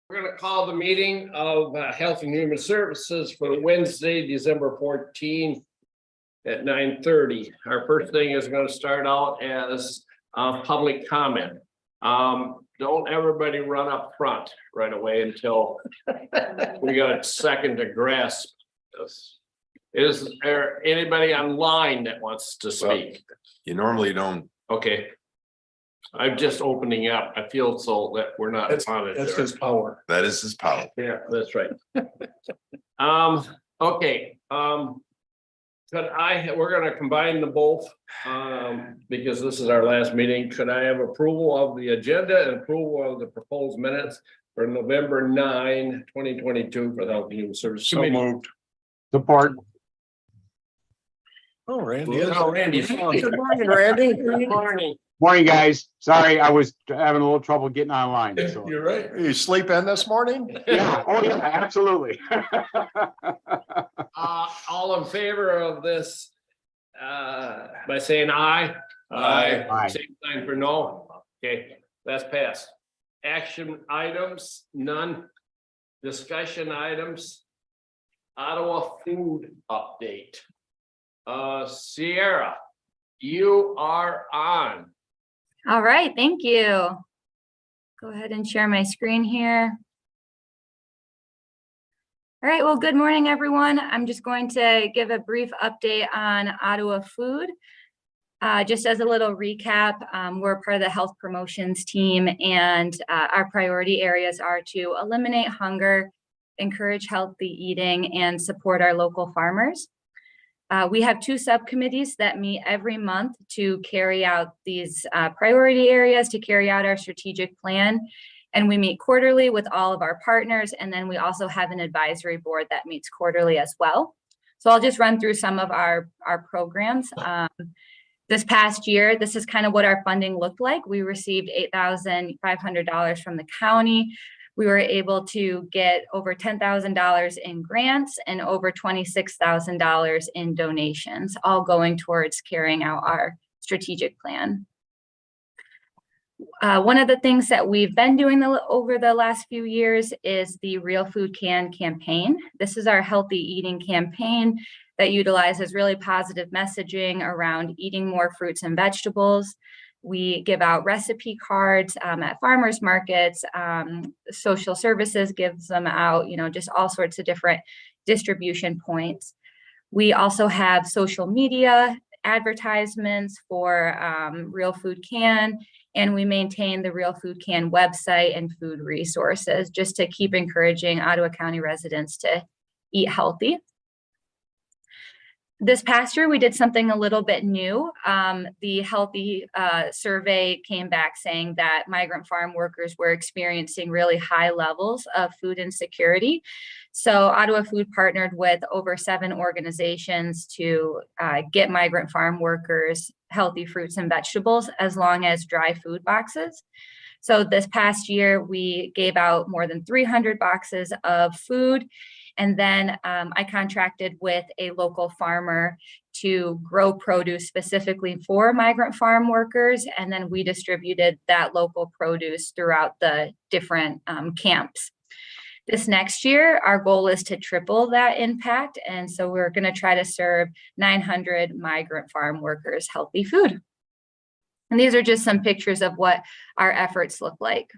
We're going to call the meeting of Health and Human Services for Wednesday, December 14th at 9:30. Our first thing is going to start out as public comment. Don't everybody run up front right away until we got a second to grasp this. Is there anybody online that wants to speak? You normally don't. Okay. I'm just opening up. I feel so that we're not on it. That's his power. That is his power. Yeah, that's right. Okay. We're gonna combine the both, because this is our last meeting. Could I have approval of the agenda and approval of the proposed minutes for November 9, 2022 for the Health and Human Services So Committee? moved. Support. Oh, Randy. Oh, Randy. Good morning, Randy. Good morning. Morning, guys. Sorry, I was having a little trouble getting online. So. You're right. You sleep in this morning? Yeah. Oh, yeah. Absolutely. All in favor of this, by saying aye? Aye. Same sign for no. Okay, that's passed. Action items, none. Discussion items. Ottawa food update. Sierra, you are on. All right, thank you. Go ahead and share my screen here. All right, well, good morning, everyone. I'm just going to give a brief update on Ottawa Food. Just as a little recap, we're part of the health promotions team, and our priority areas are to eliminate hunger, encourage healthy eating, and support our local farmers. We have two subcommittees that meet every month to carry out these priority areas, to carry out our strategic plan. And we meet quarterly with all of our partners. And then we also have an advisory board that meets quarterly as well. So I'll just run through some of our programs. This past year, this is kind of what our funding looked like. We received $8,500 from the county. We were able to get over $10,000 in grants and over $26,000 in donations, all going towards carrying out our strategic plan. One of the things that we've been doing over the last few years is the Real Food Can campaign. This is our healthy eating campaign that utilizes really positive messaging around eating more fruits and vegetables. We give out recipe cards at farmers markets. Social services gives them out, just all sorts of different distribution points. We also have social media advertisements for Real Food Can, and we maintain the Real Food Can website and food resources just to keep encouraging Ottawa County residents to eat healthy. This past year, we did something a little bit new. The Healthy survey came back saying that migrant farm workers were experiencing really high levels of food insecurity. So Ottawa Food partnered with over 7 organizations to get migrant farm workers healthy fruits and vegetables, as long as dry food boxes. So this past year, we gave out more than 300 boxes of food. And then I contracted with a local farmer to grow produce specifically for migrant farm workers. And then we distributed that local produce throughout the different camps. This next year, our goal is to triple that impact. And so we're going to try to serve 900 migrant farm workers healthy food. And these are just some pictures of what our efforts look like.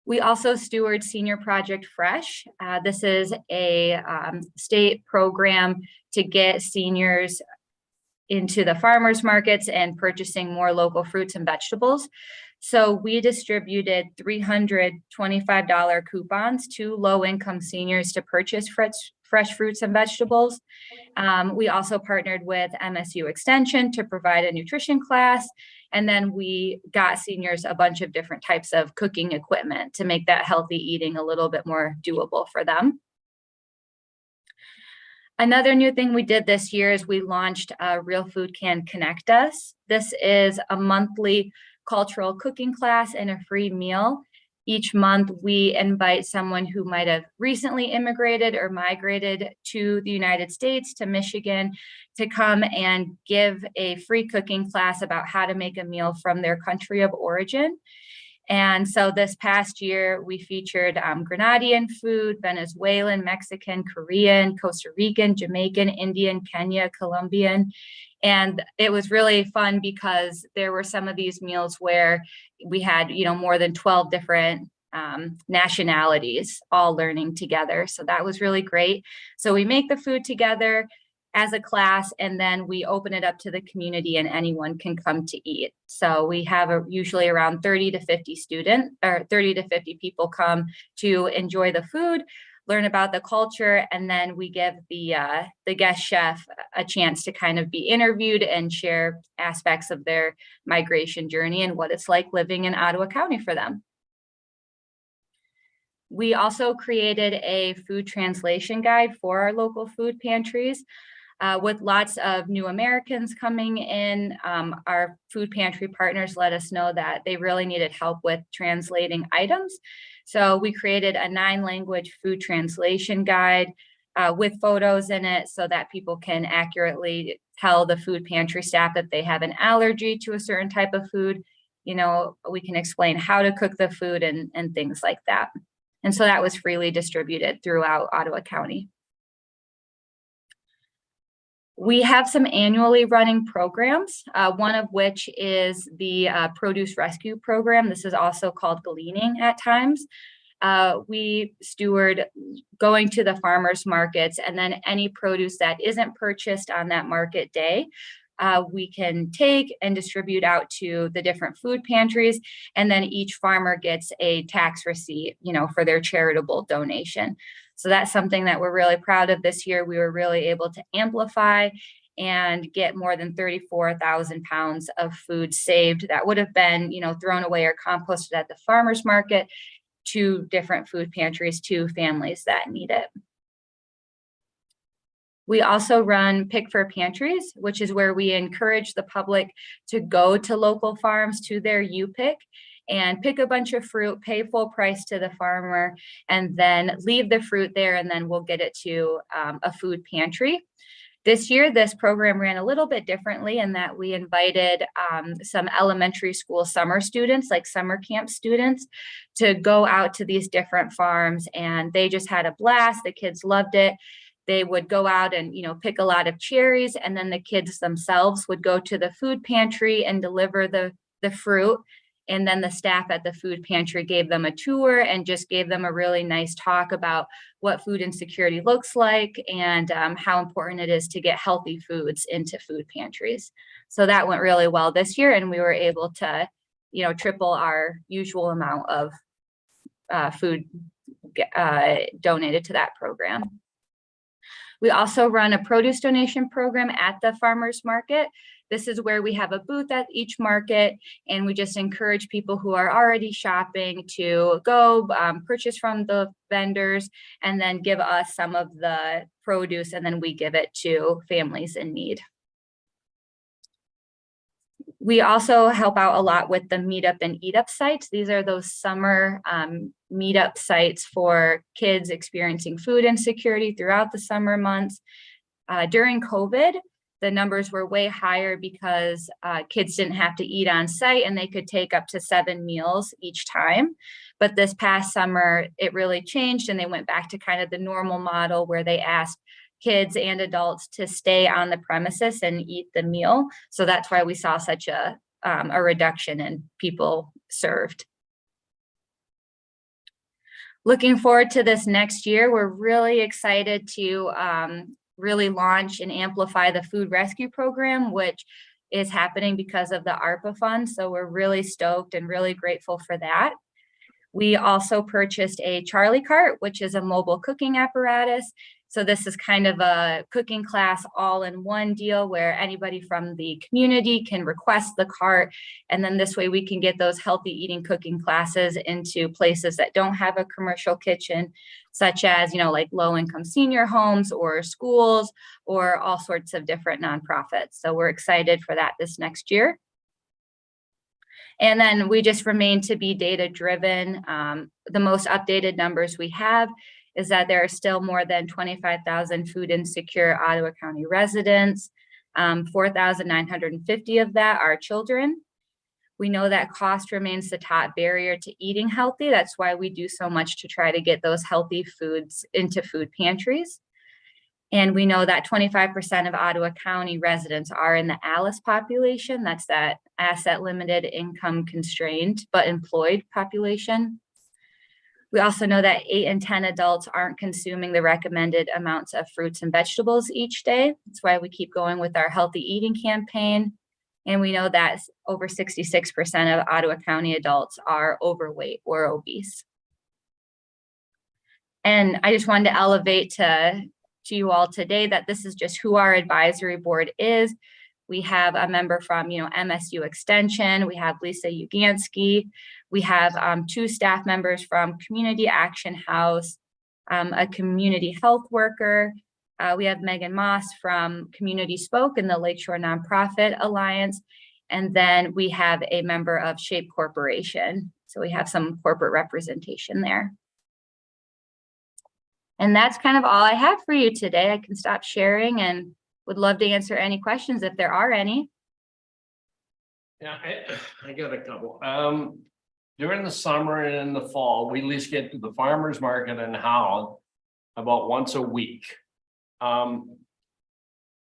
We also steward Senior Project Fresh. This is a state program to get seniors into the farmers markets and purchasing more local fruits and vegetables. So we distributed $325 coupons to low-income seniors to purchase fresh fruits and vegetables. We also partnered with MSU Extension to provide a nutrition class. And then we got seniors a bunch of different types of cooking equipment to make that healthy eating a little bit more doable for them. Another new thing we did this year is we launched Real Food Can Connect Us. This is a monthly cultural cooking class and a free meal. Each month, we invite someone who might have recently immigrated or migrated to the United States, to Michigan, to come and give a free cooking class about how to make a meal from their country of origin. And so this past year, we featured Grenadian food, Venezuelan, Mexican, Korean, Costa Rican, Jamaican, Indian, Kenya, Colombian. And it was really fun because there were some of these meals where we had, more than 12 different nationalities all learning together. So that was really great. So we make the food together as a class, and then we open it up to the community and anyone can come to eat. So we have usually around 30 to 50 students, or 30 to 50 people come to enjoy the food, learn about the culture, and then we give the guest chef a chance to kind of be interviewed and share aspects of their migration journey and what it's like living in Ottawa County for them. We also created a food translation guide for our local food pantries. With lots of new Americans coming in, our food pantry partners let us know that they really needed help with translating items. So we created a 9-language food translation guide with photos in it so that people can accurately tell the food pantry staff that they have an allergy to a certain type of food. We can explain how to cook the food and things like that. And so that was freely distributed throughout Ottawa County. We have some annually running programs, one of which is the produce rescue program. This is also called gleaning at times. We steward going to the farmers markets, and then any produce that isn't purchased on that market day, we can take and distribute out to the different food pantries, and then each farmer gets a tax receipt, for their charitable donation. So that's something that we're really proud of this year. We were really able to amplify and get more than 34,000 pounds of food saved that would have been, thrown away or composted at the farmers market to different food pantries to families that need it. We also run Pick for Pantries, which is where we encourage the public to go to local farms to their U-Pick and pick a bunch of fruit, pay full price to the farmer, and then leave the fruit there, and then we'll get it to a food pantry. This year, this program ran a little bit differently in that we invited some elementary school summer students, like summer camp students, to go out to these different farms, and they just had a blast. The kids loved it. They would go out and, pick a lot of cherries, and then the kids themselves would go to the food pantry and deliver the fruit. And then the staff at the food pantry gave them a tour and just gave them a really nice talk about what food insecurity looks like and how important it is to get healthy foods into food pantries. So that went really well this year, and we were able to, triple our usual amount of food donated to that program. We also run a produce donation program at the farmers market. This is where we have a booth at each market, and we just encourage people who are already shopping to go purchase from the vendors and then give us some of the produce, and then we give it to families in need. We also help out a lot with the meetup and eat up sites. These are those summer meetup sites for kids experiencing food insecurity throughout the summer months. During COVID, the numbers were way higher because kids didn't have to eat on site and they could take up to 7 meals each time. But this past summer, it really changed, and they went back to kind of the normal model where they asked kids and adults to stay on the premises and eat the meal. So that's why we saw such a reduction in people served. Looking forward to this next year, we're really excited to really launch and amplify the food rescue program, which is happening because of the ARPA funds. So we're really stoked and really grateful for that. We also purchased a Charlie cart, which is a mobile cooking apparatus. So this is kind of a cooking class all-in-one deal where anybody from the community can request the cart. And then this way we can get those healthy eating cooking classes into places that don't have a commercial kitchen, such as, like low-income senior homes or schools or all sorts of different nonprofits. So we're excited for that this next year. And then we just remain to be data-driven. The most updated numbers we have is that there are still more than 25,000 food insecure Ottawa County residents. 4,950 of that are children. We know that cost remains the top barrier to eating healthy. That's why we do so much to try to get those healthy foods into food pantries. And we know that 25% of Ottawa County residents are in the ALICE population. That's that asset limited income constrained but employed population. We also know that 8 in 10 adults aren't consuming the recommended amounts of fruits and vegetables each day. That's why we keep going with our healthy eating campaign. And we know that over 66% of Ottawa County adults are overweight or obese. And I just wanted to elevate to you all today that this is just who our advisory board is. We have a member from, MSU Extension. We have Lisa Ugansky. We have 2 staff members from Community Action House, a community health worker. We have Megan Moss from Community Spoke and the Lakeshore Nonprofit Alliance. And then we have a member of Shape Corporation. So we have some corporate representation there. And that's kind of all I have for you today. I can stop sharing and would love to answer any questions if there are any. Yeah, I got a couple. During the summer and in the fall, we at least get to the farmer's market in Howell about once a week. And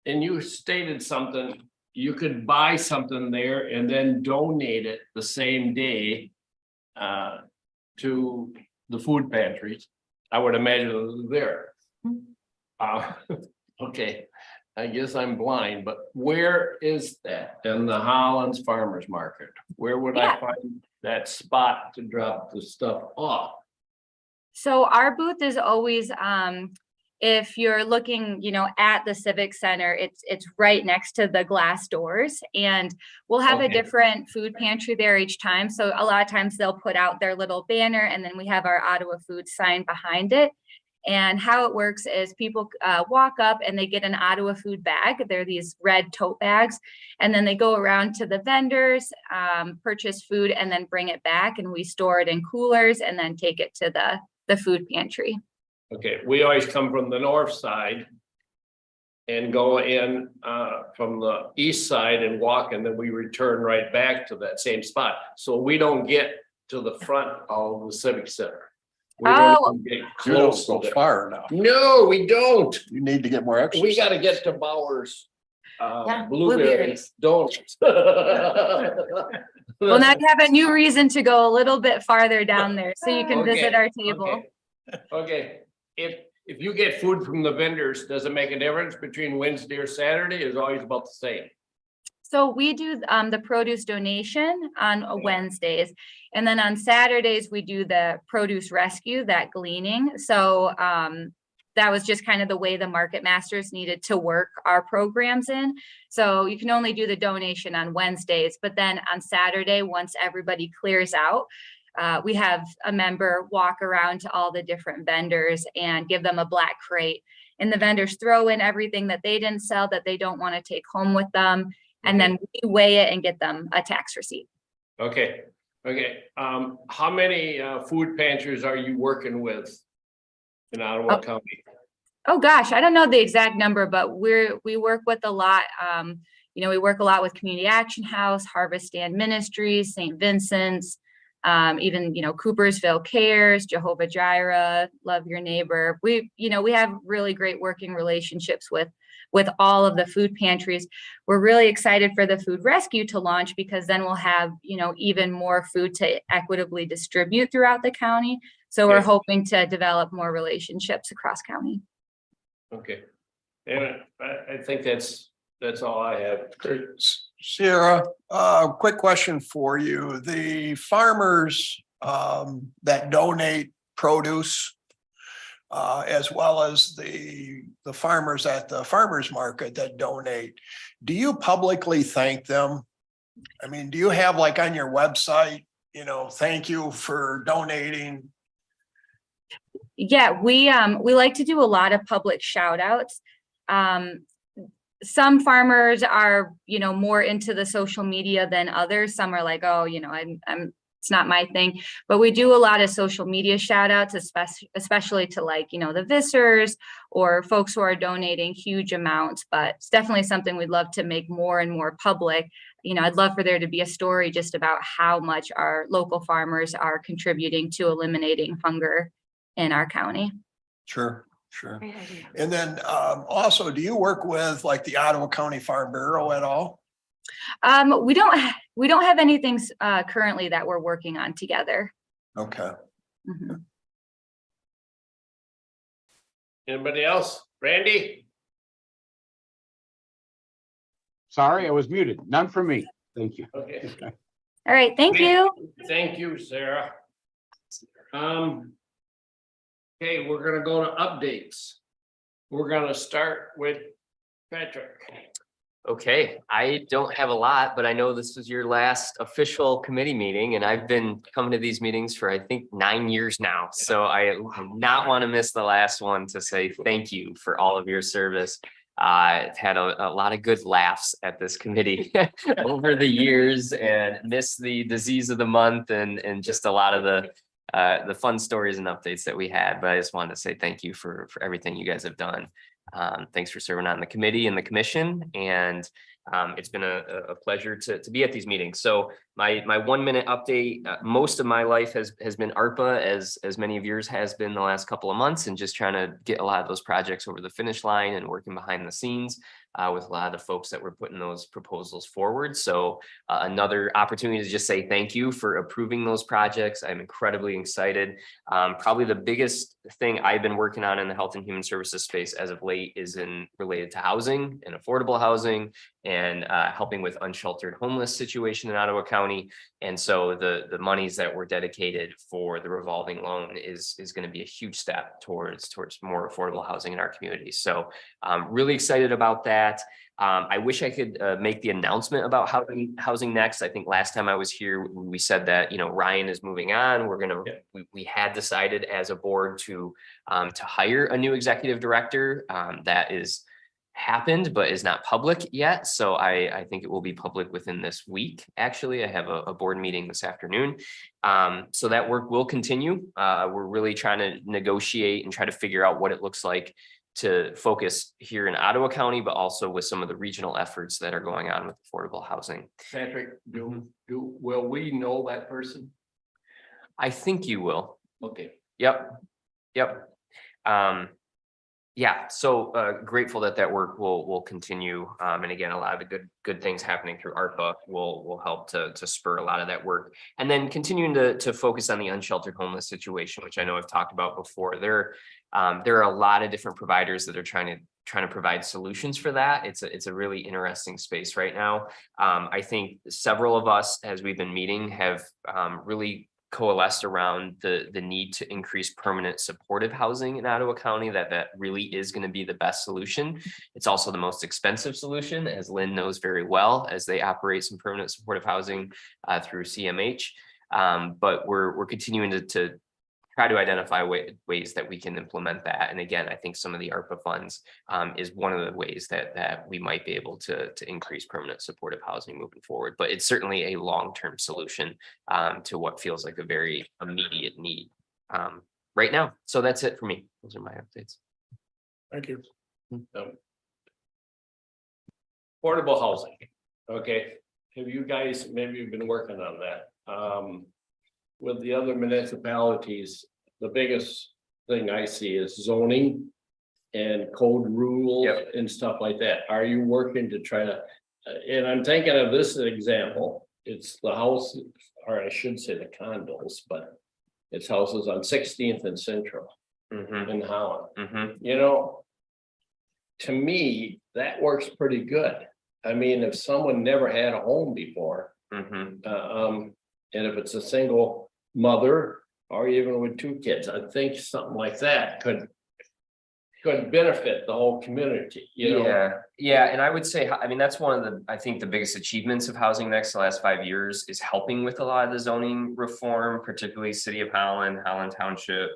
you stated something, you could buy something there and then donate it the same day to the food pantries. I would imagine it was there. Okay, I guess I'm blind, but where is that in the Hollands Farmers Market? Where would I find that spot to drop the stuff off? So our booth is always, if you're looking, at the Civic Center, it's right next to the glass doors, and we'll have a different food pantry there each time. So a lot of times they'll put out their little banner, and then we have our Ottawa Food sign behind it. And how it works is people walk up and they get an Ottawa Food bag. They're these red tote bags, and then they go around to the vendors, purchase food, and then bring it back, and we store it in coolers and then take it to the food pantry. Okay, we always come from the north side and go in from the east side and walk, and then we return right back to that same spot. So we don't get to the front of the Civic Center. We don't even get You don't close to go there. far enough. No, we don't. You need to get more exercise. We gotta get to Bauer's Yeah, blueberries, donuts. Well, now you have a new reason to go a little bit farther down there, so you can visit our table. Okay, if you get food from the vendors, does it make a difference between Wednesday or Saturday? Is always about the same? So we do the produce donation on Wednesdays, and then on Saturdays we do the produce rescue, that gleaning. So that was just kind of the way the market masters needed to work our programs in. So you can only do the donation on Wednesdays, but then on Saturday, once everybody clears out, we have a member walk around to all the different vendors and give them a black crate. And the vendors throw in everything that they didn't sell, that they don't want to take home with them. And then we weigh it and get them a tax receipt. Okay. How many food pantries are you working with in Ottawa County? Oh gosh, I don't know the exact number, but we work with a lot. We work a lot with Community Action House, Harvest Stand Ministries, St. Vincent's, even Coopersville Cares, Jehovah Jireh, Love Your Neighbor. We have really great working relationships with all of the food pantries. We're really excited for the food rescue to launch, because then we'll have even more food to equitably distribute throughout the county. So we're hoping to develop more relationships across county. Okay, and I think that's all I have. Sarah, quick question for you. The farmers that donate produce, as well as the farmers at the farmers market that donate, do you publicly thank them? I mean, do you have like on your website, thank you for donating? Yeah, we like to do a lot of public shout outs. Some farmers are, more into the social media than others. Some are like, oh, I'm it's not my thing, but we do a lot of social media shout outs, especially to like, you know, the Vissers or folks who are donating huge amounts, but it's definitely something we'd love to make more and more public. You know, I'd love for there to be a story just about how much our local farmers are contributing to eliminating hunger in our county. Sure. And then also, do you work with like the Ottawa County Farm Bureau at all? We don't have anything currently that we're working on together. Okay. Mhm. Anybody else? Randy? Sorry, I was muted. None for me. Thank you. Okay. All right, thank you. Thank you, Sarah. Okay, we're gonna go to updates. We're gonna start with Patrick. Okay, I don't have a lot, but I know this was your last official committee meeting and I've been coming to these meetings for, I think, 9 years now. So I do not want to miss the last one to say thank you for all of your service. I've had a lot of good laughs at this committee over the years and miss the disease of the month and just a lot of the fun stories and updates that we had. But I just wanted to say thank you for everything you guys have done. Thanks for serving on the committee and the commission, and it's been a pleasure to be at these meetings. So my 1 minute update, most of my life has been ARPA, as many of yours has been the last couple of months, and just trying to get a lot of those projects over the finish line and working behind the scenes with a lot of the folks that were putting those proposals forward. So another opportunity to just say thank you for approving those projects. I'm incredibly excited. Probably the biggest thing I've been working on in the health and human services space as of late is related to housing and affordable housing and helping with unsheltered homeless situation in Ottawa County. And so the monies that were dedicated for the revolving loan is going to be a huge step towards more affordable housing in our community. So I'm really excited about that. I wish I could make the announcement about housing next. I think last time I was here, we said that, you know, Ryan is moving on. We had decided as a board to hire a new executive director. That is happened, but is not public yet. So I think it will be public within this week. Actually, I have a board meeting this afternoon. So that work will continue. We're really trying to negotiate and try to figure out what it looks like to focus here in Ottawa County, but also with some of the regional efforts that are going on with affordable housing. Patrick, will we know that person? I think you will. Okay. Yep. Yeah, so grateful that work will continue. And again, a lot of the good things happening through ARPA will help to spur a lot of that work. And then continuing to focus on the unsheltered homeless situation, which I know I've talked about before. There are a lot of different providers that are trying to provide solutions for that. It's a really interesting space right now. I think several of us, as we've been meeting, have really coalesced around the need to increase permanent supportive housing in Ottawa County. That really is going to be the best solution. It's also the most expensive solution, as Lynn knows very well, as they operate some permanent supportive housing through CMH. But we're continuing to try to identify ways that we can implement that. And again, I think some of the ARPA funds is one of the ways that we might be able to increase permanent supportive housing moving forward. But it's certainly a long-term solution to what feels like a very immediate need right now. So that's it for me. Those are my updates. Thank you. Affordable housing. Okay. Have you guys, maybe you've been working on that? With the other municipalities, the biggest thing I see is zoning and code rules and stuff like that. Are you working to try to, and I'm thinking of this example, it's the house, or I should say the condos, but it's houses on 16th and Central in Holland. You know, to me, that works pretty good. I mean, if someone never had a home before, and if it's a single mother or even with 2 kids, I think something like that could benefit the whole community, you know? Yeah. And I would say, I mean, that's one of I think the biggest achievements of Housing Next the last 5 years is helping with a lot of the zoning reform, particularly City of Holland, Holland Township,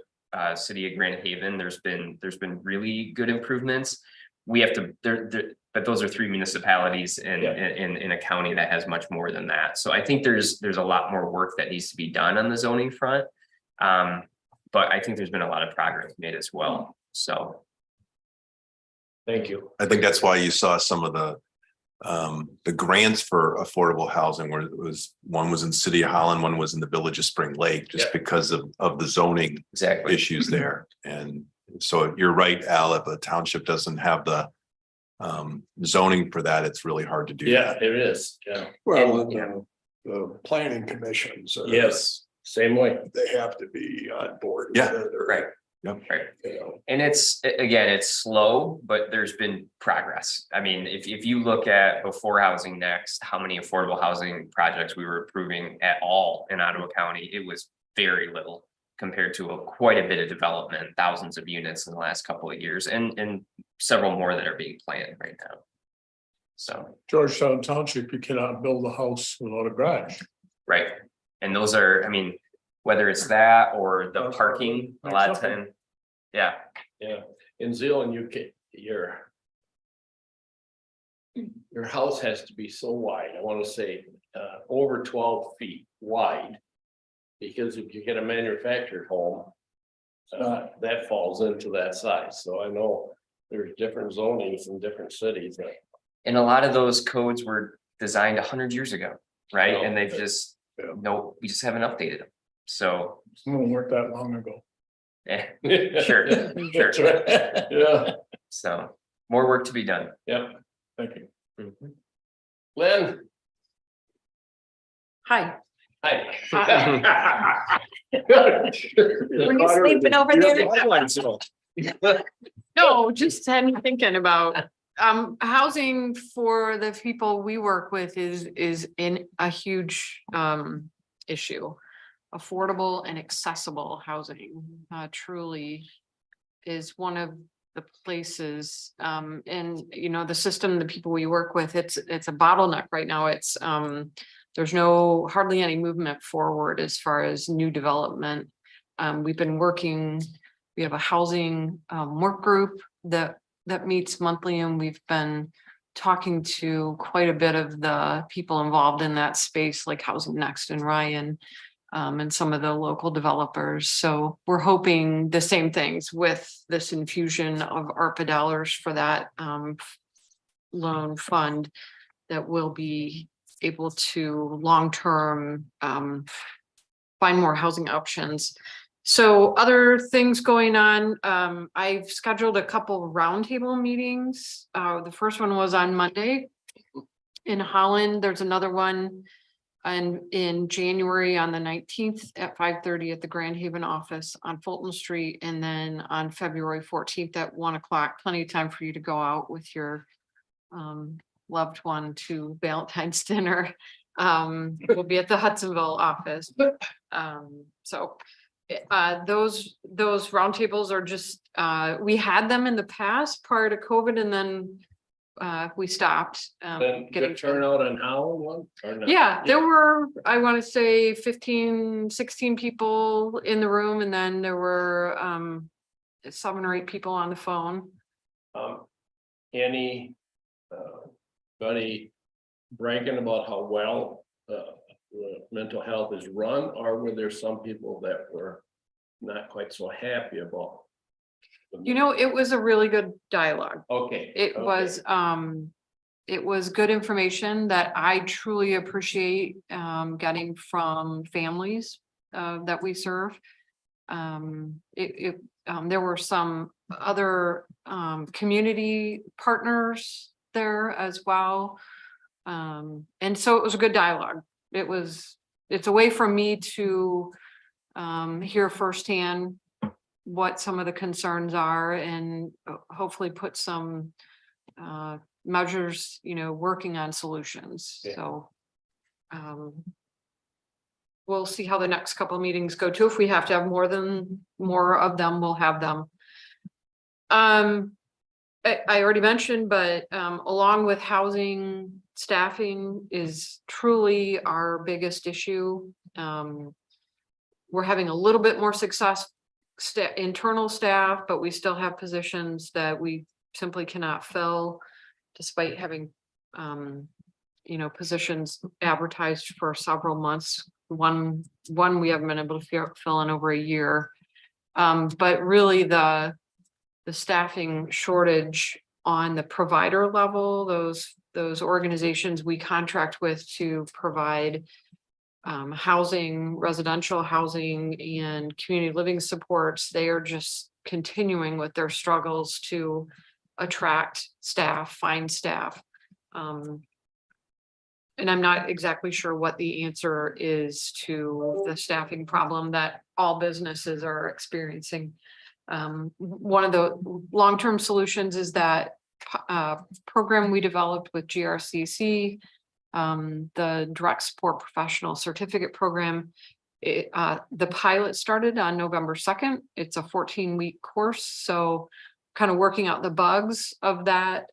City of Grand Haven. There's been really good improvements. we have to, but those are 3 municipalities in, Yeah. in a county that has much more than that. So I think there's a lot more work that needs to be done on the zoning front. But I think there's been a lot of progress made as well, so. Thank you. I think that's why you saw some of the grants for affordable housing where it was, one was in City of Holland, one was in the Village of Spring Lake, just Yeah. because of the zoning Exactly. issues there. And so you're right, Al, if a township doesn't have the zoning for that, it's really hard to do. Yeah, it is. Yeah. Well, And, and the planning commissions. Yes, same way. They have to be on board. with Yeah, it, or, Right, Yep. right. You know, And again, it's slow, but there's been progress. I mean, if you look at before Housing Next, how many affordable housing projects we were approving at all in Ottawa County, it was very little compared to quite a bit of development, thousands of units in the last couple of years, and several more that are being planned right now. So, Georgetown Township, you cannot build a house without a garage. right, and those are, I mean, whether it's that or the parking, a lot of time. Yeah, Yeah, in Zealand, you can, your house has to be so wide, I wanna say, over 12 feet wide. Because if you get a manufactured home, that falls into that size, so I know there's different zonings in different cities. and a lot of those codes were designed 100 years ago, right? And they've just, Yeah. no, we just haven't updated them. So, It didn't work that long ago. yeah, sure, That's right. Yeah, so more work to be done. yep. Thank you. Lynn? Hi. Hi. Were you sleeping over there? No, just had me thinking about, housing for the people we work with is in a huge, issue. Affordable and accessible housing, truly is one of the places, and you know, the system, the people we work with, it's a bottleneck right now. It's, there's hardly any movement forward as far as new development. We've been working, we have a housing work group that meets monthly, and we've been talking to quite a bit of the people involved in that space, like Housing Next and Ryan, and some of the local developers. So we're hoping the same things with this infusion of ARPA dollars for that loan fund, that will be able to long-term find more housing options. So other things going on, I've scheduled a couple of roundtable meetings. The first one was on Monday in Holland. There's another one in January on the 19th at 5:30 at the Grand Haven office on Fulton Street. And then on February 14th at 1 o'clock, plenty of time for you to go out with your loved one to Valentine's dinner. We'll be at the Hudsonville office. So those roundtables are just, we had them in the past prior to COVID, and then we stopped. Then good turnout on Howard one? Or not? Yeah, there were, I want to say 15, 16 people in the room, and then there were 7 or 8 people on the phone. Any buddy bragging about how well mental health is run, or were there some people that were not quite so happy about? You know, it was a really good dialogue. Okay. It was good information that I truly appreciate getting from families that we serve. There were some other community partners there as well. And so it was a good dialogue. It's a way for me to hear firsthand what some of the concerns are, and hopefully put some measures, working on solutions. Yeah. So we'll see how the next couple of meetings go too. If we have to have more of them, we'll have them. I already mentioned, but along with housing, staffing is truly our biggest issue. We're having a little bit more success internal staff, but we still have positions that we simply cannot fill despite having, positions advertised for several months. One we haven't been able to fill in over a year. But really the staffing shortage on the provider level, those organizations we contract with to provide housing, residential housing and community living supports, they are just continuing with their struggles to attract staff, find staff. And I'm not exactly sure what the answer is to the staffing problem that all businesses are experiencing. One of the long-term solutions is that program we developed with GRCC, the Direct Support Professional Certificate Program. The pilot started on November 2nd. It's a 14-week course. So kind of working out the bugs of that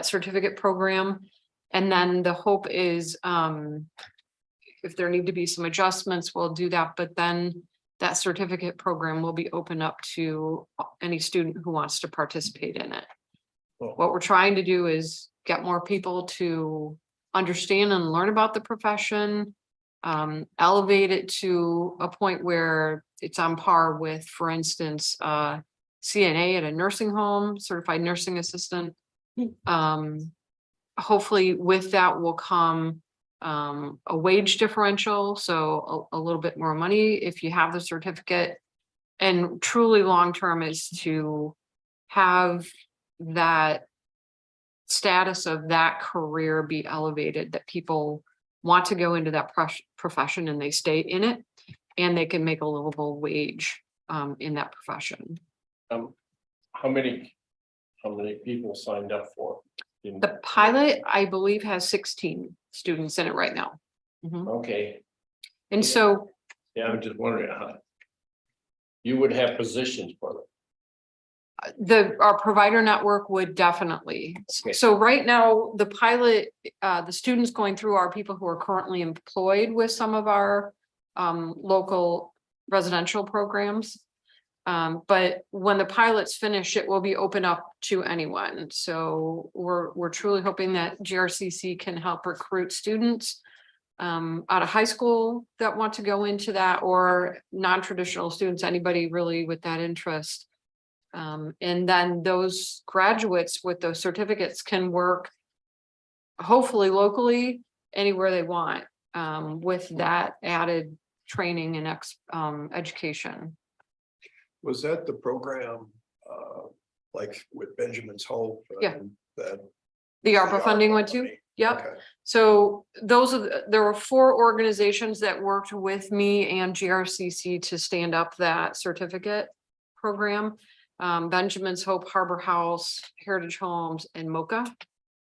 certificate program. And then the hope is if there need to be some adjustments, we'll do that. But then that certificate program will be open up to any student who wants to participate in it. What we're trying to do is get more people to understand and learn about the profession, elevate it to a point where it's on par with, for instance, CNA at a nursing home, certified nursing assistant. Hopefully with that will come a wage differential, so a little bit more money if you have the certificate. And truly long-term is to have that status of that career be elevated, that people want to go into that profession and they stay in it and they can make a livable wage in that profession. How many people signed up for? The pilot, I believe, has 16 students in it right now. Okay, And so yeah, I'm just wondering how you would have positions for them. our provider network would definitely. Okay. So right now, the pilot, the students going through are people who are currently employed with some of our local residential programs. But when the pilot's finished, it will be open up to anyone. So we're truly hoping that GRCC can help recruit students out of high school that want to go into that, or non-traditional students, anybody really with that interest. And then those graduates with those certificates can work hopefully locally anywhere they want with that added training and education. Was that the program, like with Benjamin's Hope? Yeah. That The ARPA funding went to? money? Yep. Okay. So there were 4 organizations that worked with me and GRCC to stand up that certificate program. Benjamin's Hope, Harbor House, Heritage Homes, and MOCA.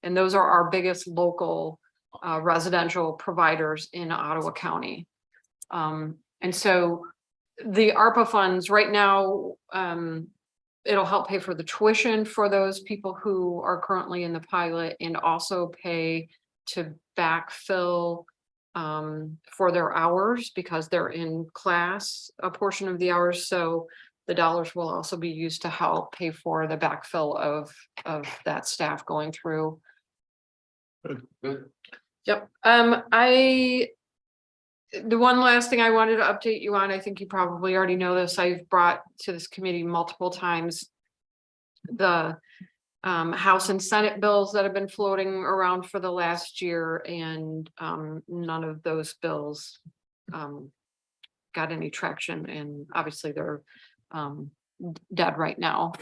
And those are our biggest local residential providers in Ottawa County. And so the ARPA funds right now, it'll help pay for the tuition for those people who are currently in the pilot, and also pay to backfill for their hours because they're in class a portion of the hours. So the dollars will also be used to help pay for the backfill of that staff going through. Good. Yep. The one last thing I wanted to update you on, I think you probably already know this, I've brought to this committee multiple times the House and Senate bills that have been floating around for the last year, and none of those bills got any traction, and obviously they're dead right now.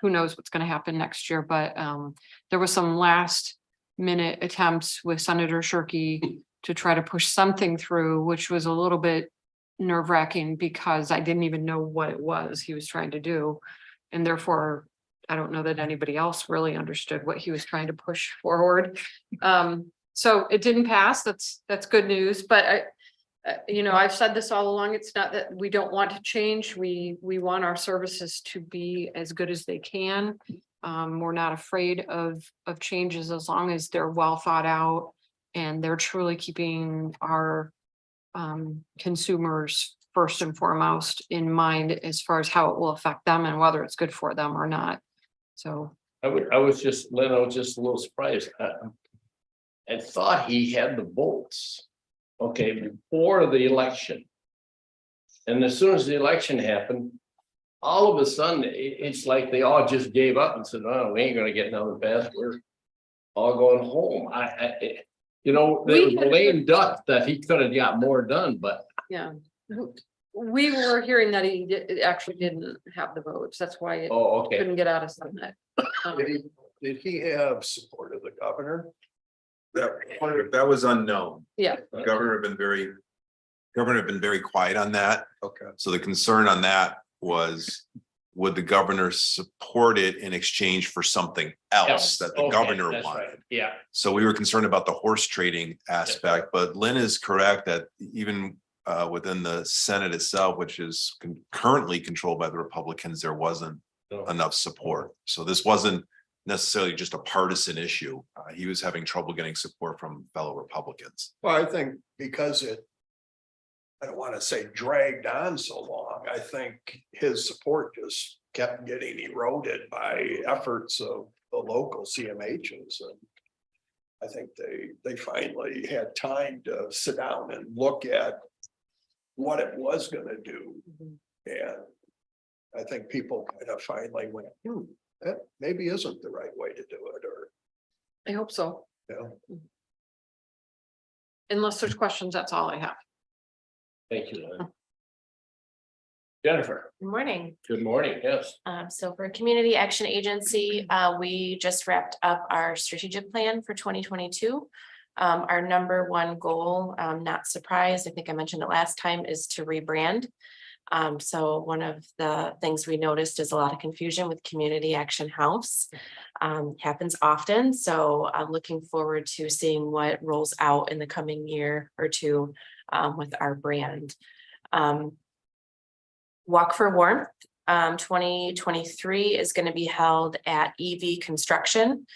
Who knows what's going to happen next year, but there was some last minute attempts with Senator Shirkey to try to push something through, which was a little bit nerve-wracking because I didn't even know what it was he was trying to do. And therefore, I don't know that anybody else really understood what he was trying to push forward. So it didn't pass. That's good news. But I've said this all along. It's not that we don't want to change. We want our services to be as good as they can. We're not afraid of changes as long as they're well thought out and they're truly keeping our consumers first and foremost in mind as far as how it will affect them and whether it's good for them or not. So I was just, Lynn, I was just a little surprised. And thought he had the votes. Okay, before the election. And as soon as the election happened, all of a sudden, it's like they all just gave up and said, oh, we ain't gonna get another pass. We're all going home. You know, there was a lame duck that he could have got more done, but Yeah. We were hearing that actually didn't have the votes. That's why it oh, okay. couldn't get out of Senate. Did he have support of the governor? That was unknown. Yeah. The governor had been very quiet on that. Okay. So the concern on that was, would the governor support it in exchange for something else that the Okay, governor that's right. wanted? Yeah, So we were concerned about the horse trading aspect, but Lynn is correct that even within the Senate itself, which is currently controlled by the Republicans, there wasn't No. enough support. So this wasn't necessarily just a partisan issue. He was having trouble getting support from fellow Republicans. Well, I think because I don't want to say dragged on so long, I think his support just kept getting eroded by efforts of the local CMHs. And I think they finally had time to sit down and look at what it was gonna do. And I think people kind of finally went, that maybe isn't the right way to do it, or, I hope so. you know. Unless there's questions, that's all I have. thank you, Lynn. Jennifer, Good morning. good morning, yes. So for Community Action Agency, we just wrapped up our strategic plan for 2022. Our number one goal, not surprised, I think I mentioned it last time, is to rebrand. So one of the things we noticed is a lot of confusion with Community Action House. Happens often, so I'm looking forward to seeing what rolls out in the coming year or two with our brand. Walk for Warmth 2023 is going to be held at EV Construction.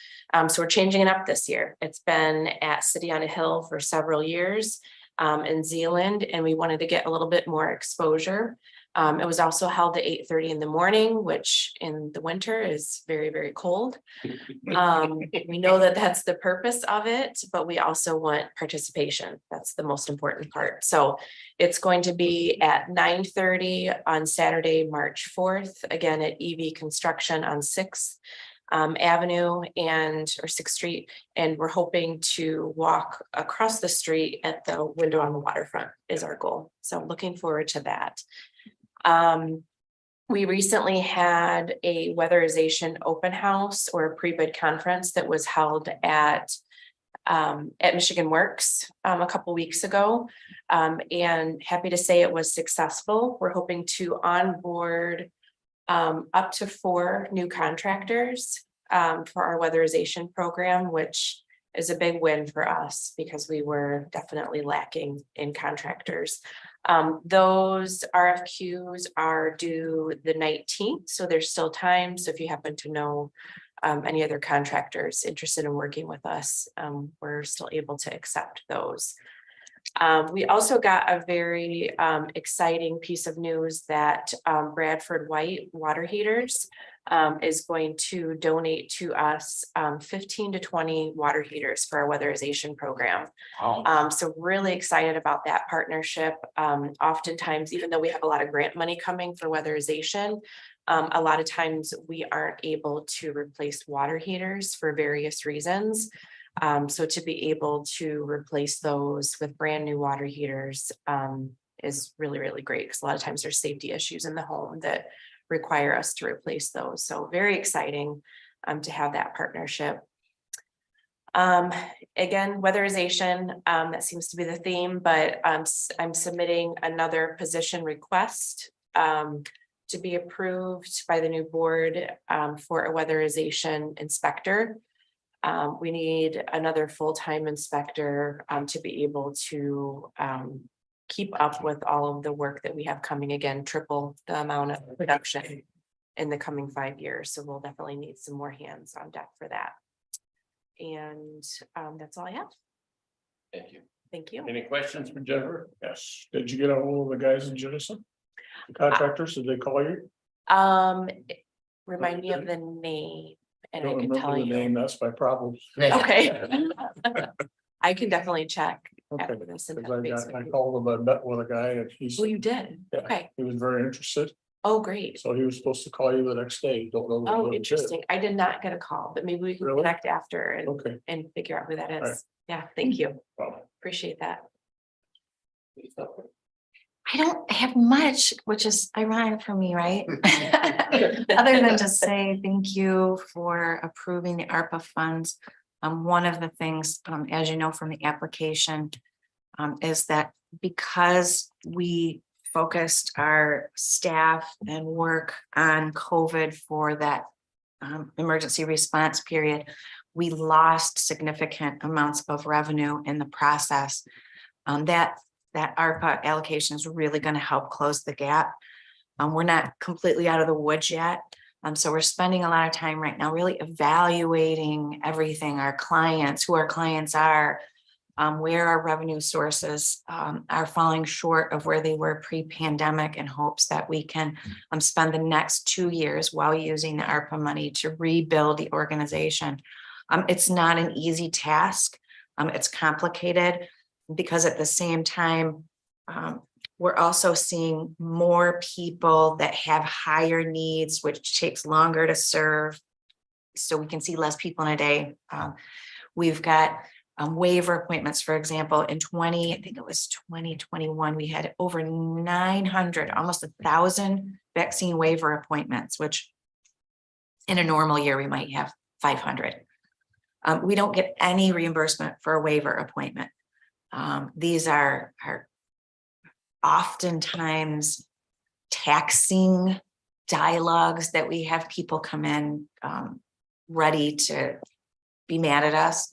So we're changing it up this year. It's been at City on a Hill for several years in Zealand, and we wanted to get a little bit more exposure. It was also held at 8:30 in the morning, which in the winter is very, very cold. We know that that's the purpose of it, but we also want participation. That's the most important part. So it's going to be at 9:30 on Saturday, March 4th, again at EV Construction on 6th Avenue or 6th Street. And we're hoping to walk across the street at the window on the waterfront is our goal. So looking forward to that. We recently had a weatherization open house or a pre-bid conference that was held at Michigan Works a couple weeks ago. And happy to say it was successful. We're hoping to onboard up to 4 new contractors for our weatherization program, which is a big win for us because we were definitely lacking in contractors. Those RFQs are due the 19th, so there's still time. So if you happen to know any other contractors interested in working with us, we're still able to accept those. We also got a very exciting piece of news that Bradford White Water Heaters is going to donate to us 15 to 20 water heaters for our weatherization program. So really excited about that partnership. Oftentimes, even though we have a lot of grant money coming for weatherization, a lot of times we aren't able to replace water heaters for various reasons. So to be able to replace those with brand new water heaters is really, really great because a lot of times there's safety issues in the home that require us to replace those. So very exciting to have that partnership. Again, weatherization, that seems to be the theme, but I'm submitting another position request to be approved by the new board for a weatherization inspector. We need another full-time inspector to be able to keep up with all of the work that we have coming, again, triple the amount of production in the coming 5 years. So we'll definitely need some more hands on deck for that. And that's all I have. Thank you. Thank you. Any questions for Jennifer? Yes. Did you get a hold of the guys in Jenison? The contractors, did they call you? Remind me of the name. don't I can remember tell the name, you. that's my problem. Okay. I can definitely check Okay, after this. and because touch base with I you. called him, I met with a guy and he's, Oh, you did? Yeah. Okay. he was very interested, Oh, great. so he was supposed to call you the next day, don't know. Oh, when he did. interesting. I did not get a call, but maybe we can Really? connect after Okay. and figure out who that right. is. Yeah, thank you. Well, Appreciate that. I don't have much, which is ironic for me, right? Other than to say thank you for approving the ARPA funds. One of the things, as you know, from the application, is that because we focused our staff and work on COVID for that emergency response period, we lost significant amounts of revenue in the process. That ARPA allocation is really going to help close the gap. We're not completely out of the woods yet. So we're spending a lot of time right now really evaluating everything, our clients, who our clients are, where our revenue sources are falling short of where they were pre-pandemic, in hopes that we can spend the next 2 years while using the ARPA money to rebuild the organization. It's not an easy task. It's complicated, because at the same time, we're also seeing more people that have higher needs, which takes longer to serve. So we can see less people in a day. We've got waiver appointments, for example, in 2021, we had over 900, almost 1,000 vaccine waiver appointments, which in a normal year, we might have 500. We don't get any reimbursement for a waiver appointment. These are oftentimes taxing dialogues that we have people come in ready to be mad at us.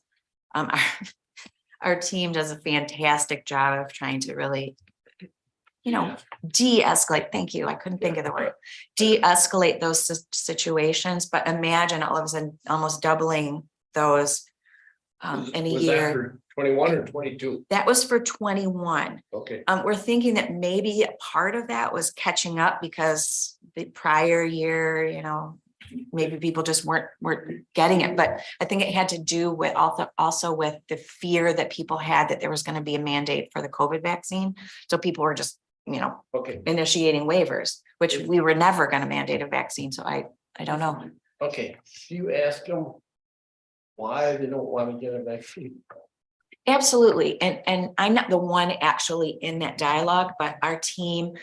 Our team does a fantastic job of trying to really, de-escalate. Thank you. I couldn't think of the word. De-escalate those situations, but imagine all of a sudden almost doubling those in a Was that year. for 21 or 22? That was for 21. Okay. We're thinking that maybe a part of that was catching up because the prior year, maybe people just weren't getting it. But I think it had to do with also with the fear that people had that there was going to be a mandate for the COVID vaccine. So people were just, Okay. initiating waivers, which we were never going to mandate a vaccine. So I don't know. Okay. Do you ask them why they don't want to get a vaccine? Absolutely. And I'm not the one actually in that dialogue, but our team.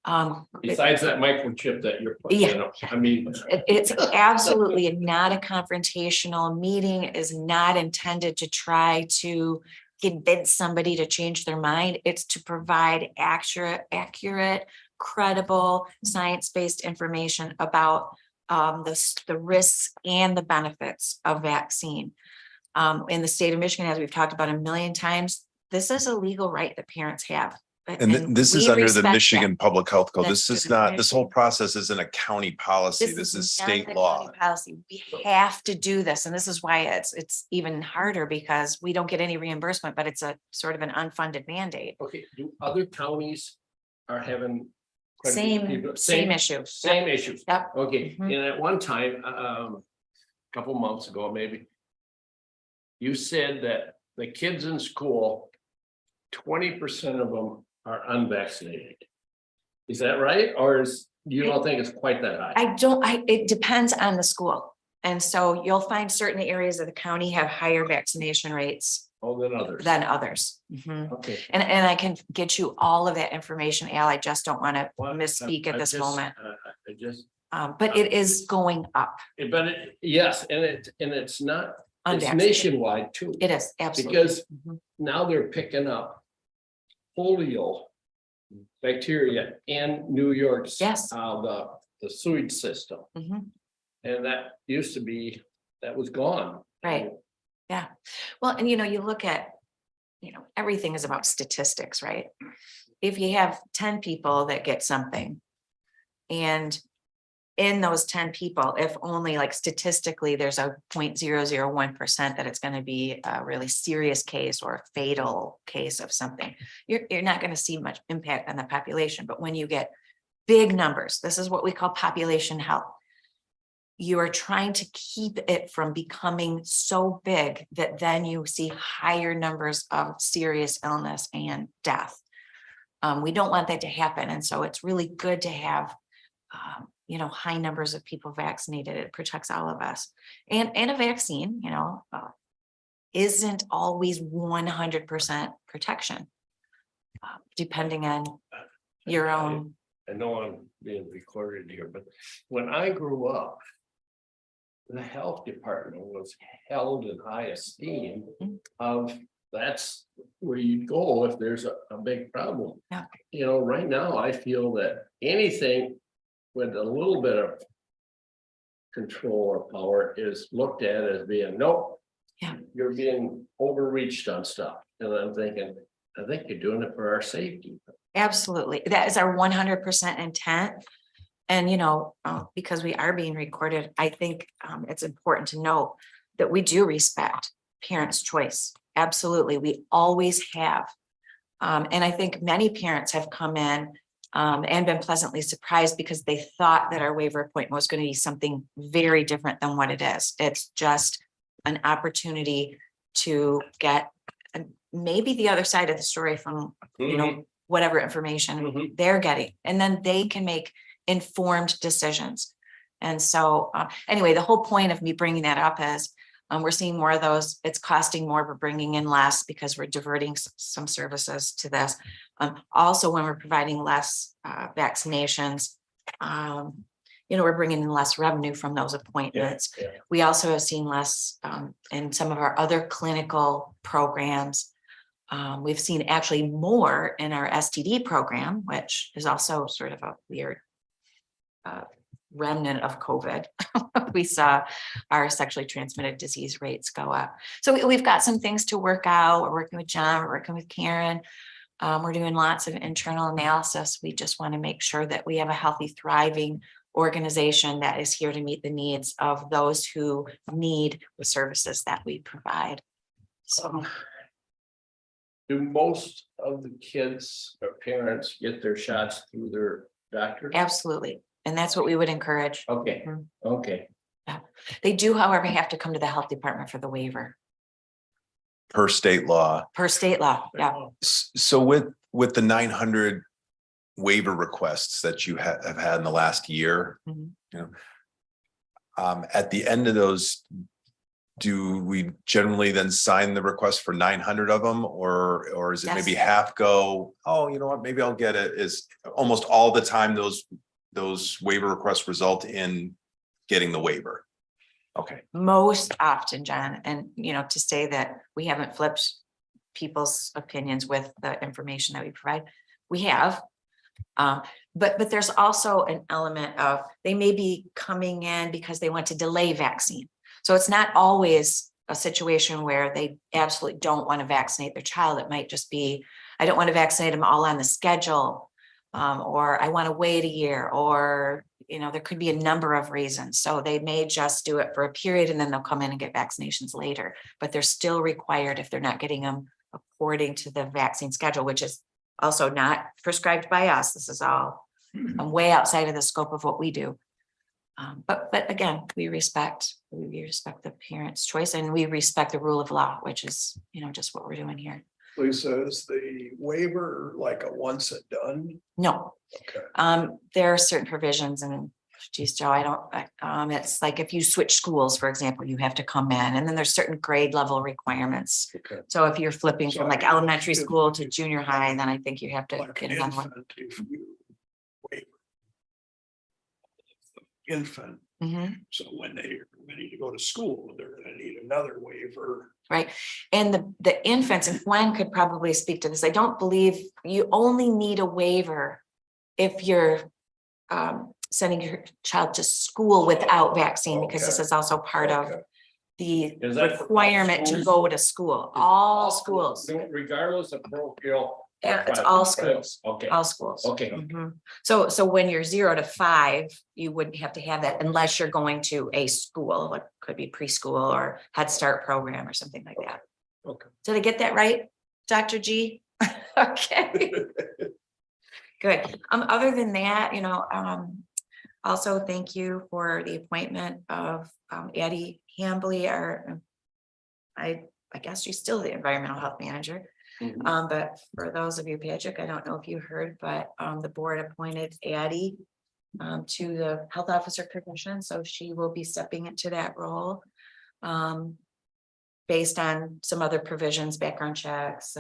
Besides that microchip that you're putting in, I mean. It's absolutely not a confrontational meeting, is not intended to try to convince somebody to change their mind. It's to provide accurate, credible, science-based information about the risks and the benefits of vaccine. In the state of Michigan, as we've talked about a million times, this is a legal right that parents have. And this is we under the respect Michigan that. Public Health Code. That's This is good not, this whole information. process isn't a county policy. This is not state the law. county policy. We have to do this. And this is why it's even harder, because we don't get any reimbursement, but it's a sort of an unfunded mandate. Okay, do other counties are having? quite a few Same people- issue. Same issues. Yep. Okay, Mhm. and at one time, couple months ago, maybe. You said that the kids in school, 20% of them are unvaccinated. Is that right? Or you don't think it's quite that high? It depends on the school. And so you'll find certain areas of the county have higher vaccination rates Oh, than others. than others. Mhm. Okay. And I can get you all of that information, Al. I just don't want to Well, misspeak I at this just- moment. I just, But it is going up. but yes, and it's not, it's Unvaccinated. nationwide too. It is absolutely. Because Mhm. now they're picking up polio bacteria in New York's. Yes. The sewage system. Mhm. And that used to be, that was gone. Right. Yeah. Well, and you look at, everything is about statistics, right? If you have 10 people that get something, and in those 10 people, if only like statistically, there's a 0.001% that it's going to be a really serious case or a fatal case of something, you're not going to see much impact on the population. But when you get big numbers, this is what we call population health. you are trying to keep it from becoming so big that then you see higher numbers of serious illness and death. We don't want that to happen. And so it's really good to have, high numbers of people vaccinated. It protects all of us. And a vaccine, isn't always 100% protection, depending on your own. I know I'm being recorded here, but when I grew up, the health department was held in high esteem of that's where you go if there's a big problem. Yeah. Right now I feel that anything with a little bit of control or power is looked at as being, nope. Yeah. You're being overreached on stuff. And I'm thinking, I think you're doing it for our safety. Absolutely. That is our 100% intent. And, because we are being recorded, I think it's important to note that we do respect parents' choice. Absolutely. We always have. And I think many parents have come in and been pleasantly surprised because they thought that our waiver appointment was going to be something very different than what it is. It's just an opportunity to get maybe the other side of the story from, whatever information they're getting, and then they can make informed decisions. And so anyway, the whole point of me bringing that up is we're seeing more of those. It's costing more, we're bringing in less because we're diverting some services to this. Also, when we're providing less vaccinations, we're bringing in less revenue from those appointments. Yeah. We also have seen less in some of our other clinical programs. We've seen actually more in our STD program, which is also sort of a weird remnant of COVID. We saw our sexually transmitted disease rates go up. So we've got some things to work out. We're working with John, we're working with Karen. We're doing lots of internal analysis. We just want to make sure that we have a healthy, thriving organization that is here to meet the needs of those who need the services that we provide. So Do most of the kids or parents get their shots through their doctor? absolutely. And that's what we would encourage. Okay, okay. They do, however, have to come to the health department for the waiver Per state law. per state law. Yeah. So with the 900 waiver requests that you have had in the last year, Mhm. At the end of those, do we generally then sign the request for 900 of them, or is it maybe Yes. half go, oh, you know what, maybe I'll get it? Is almost all the time those waiver requests result in getting the waiver? Okay. Most often, John, and to say that we haven't flipped people's opinions with the information that we provide, we have. But there's also an element of they may be coming in because they want to delay vaccine. So it's not always a situation where they absolutely don't want to vaccinate their child. It might just be, I don't want to vaccinate them all on the schedule, or I want to wait a year, or there could be a number of reasons. So they may just do it for a period and then they'll come in and get vaccinations later, but they're still required if they're not getting them according to the vaccine schedule, which is also not prescribed by us. This is all way outside of the scope of what we do. But again, we respect the parents' choice, and we respect the rule of law, which is, just what we're doing here. Lisa, is the waiver like a once and done? No, Okay. there are certain provisions, and geez, Joe, I don't, it's like if you switch schools, for example, you have to come in, and then there's certain grade level requirements. Okay. So if you're flipping So from like if- elementary if- school to junior high, then I think you have to Like get an another one. infant, if you wait. Infant, Mhm. so when they're ready to go to school, they're gonna need another waiver. Right. And the infants, and Gwen could probably speak to this. I don't believe you only need a waiver if you're sending your child to school without vaccine, because this Okay. is also part of Okay. the Is that for all requirement to schools? go to school, all schools. Regardless of parochial. Yeah, it's all schools, Okay, all schools. okay. Mhm. So when you're 0 to 5, you wouldn't have to have that unless you're going to a school, like could be preschool or Head Start program or something like that. Okay. Did I get that right, Dr. G? Okay. Good. Other than that, Also, thank you for the appointment of Addie Hambley, I guess she's still the environmental health manager. But for those of you, Patrick, I don't know if you heard, but the board appointed Addie to the health officer position, so she will be stepping into that role. Based on some other provisions, background checks,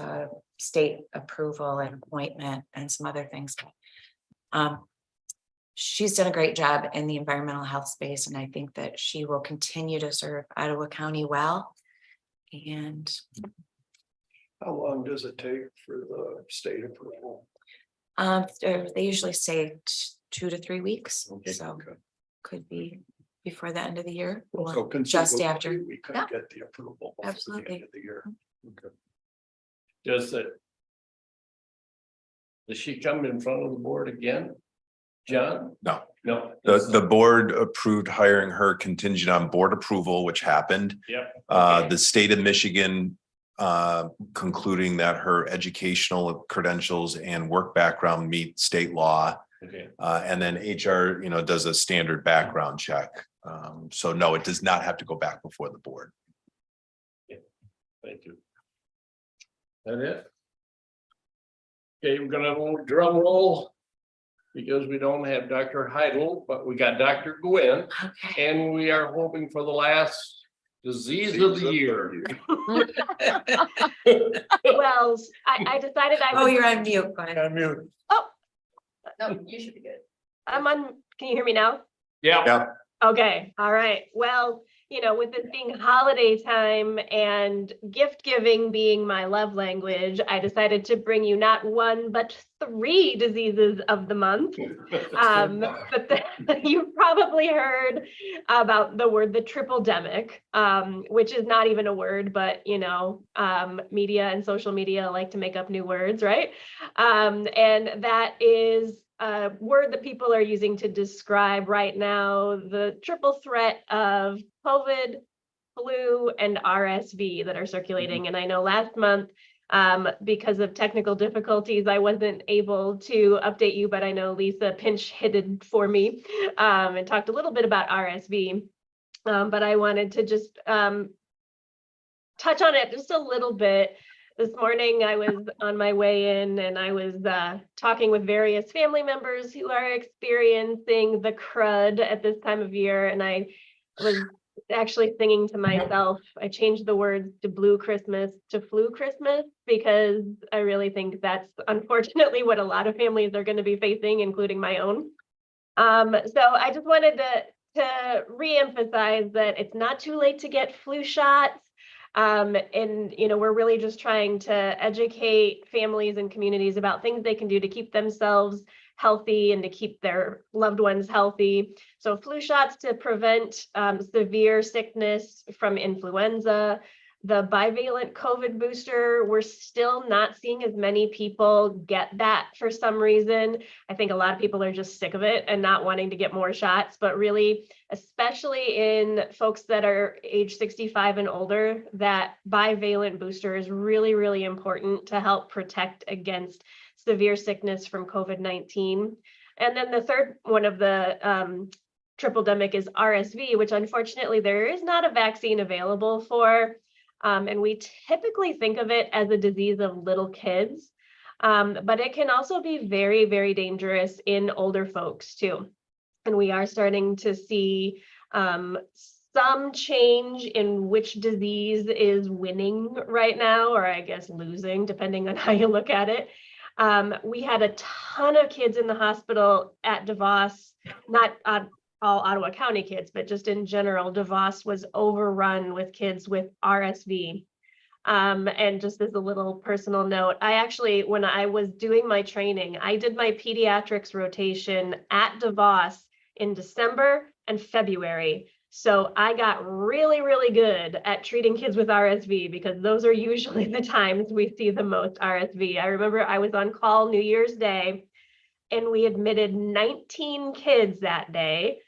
state approval and appointment and some other things. She's done a great job in the environmental health space, and I think that she will continue to serve Ottawa County well. And How long does it take for the state approval? they usually say 2 to 3 weeks, Okay, so okay. could be before the end of the year. So or just conceivably, after. we could Yeah. get the approval. before the Absolutely. end of the year. Okay. Does she come in front of the board again? John? No. No. The board approved hiring her contingent on board approval, which happened. Yep. The state of Michigan concluding that her educational credentials and work background meet state law. Okay. And then HR, does a standard background check. So no, it does not have to go back before the board. Thank you. That it? Okay, we're gonna have a drum roll. Because we don't have Dr. Heidel, but we got Dr. Gwynn, Okay. and we are hoping for the last disease of the year. Well, I decided I Oh, would, you're on mute. Go ahead. I'm mute. no, you should be good. I'm on, can you hear me now? Yeah. Yeah. Okay, all right. Well, with this being holiday time and gift giving being my love language, I decided to bring you not one, but 3 diseases of the month. But you've probably heard about the word, the triple-demic, which is not even a word, but media and social media like to make up new words, right? And that is a word that people are using to describe right now the triple threat of COVID, flu, and RSV that are circulating. And I know last month, because of technical difficulties, I wasn't able to update you, but I know Lisa pinch hitted for me and talked a little bit about RSV. But I wanted to just touch on it just a little bit. This morning, I was on my way in and I was talking with various family members who are experiencing the crud at this time of year. And I was actually singing to myself. I changed the words to blue Christmas to flu Christmas, because I really think that's unfortunately what a lot of families are going to be facing, including my own. So I just wanted to reemphasize that it's not too late to get flu shots. And we're really just trying to educate families and communities about things they can do to keep themselves healthy and to keep their loved ones healthy. So flu shots to prevent severe sickness from influenza. The bivalent COVID booster, we're still not seeing as many people get that for some reason. I think a lot of people are just sick of it and not wanting to get more shots, but really, especially in folks that are age 65 and older, that bivalent booster is really, really important to help protect against severe sickness from COVID-19. And then the third one of the triple-demic is RSV, which unfortunately there is not a vaccine available for. And we typically think of it as a disease of little kids, but it can also be very, very dangerous in older folks too. And we are starting to see some change in which disease is winning right now, or I guess losing, depending on how you look at it. We had a ton of kids in the hospital at DeVos, not all Ottawa County kids, but just in general, DeVos was overrun with kids with RSV. And just as a little personal note, I actually, when I was doing my training, I did my pediatrics rotation at DeVos in December and February. So I got really, really good at treating kids with RSV, because those are usually the times we see the most RSV. I remember I was on call New Year's Day and we admitted 19 kids that day,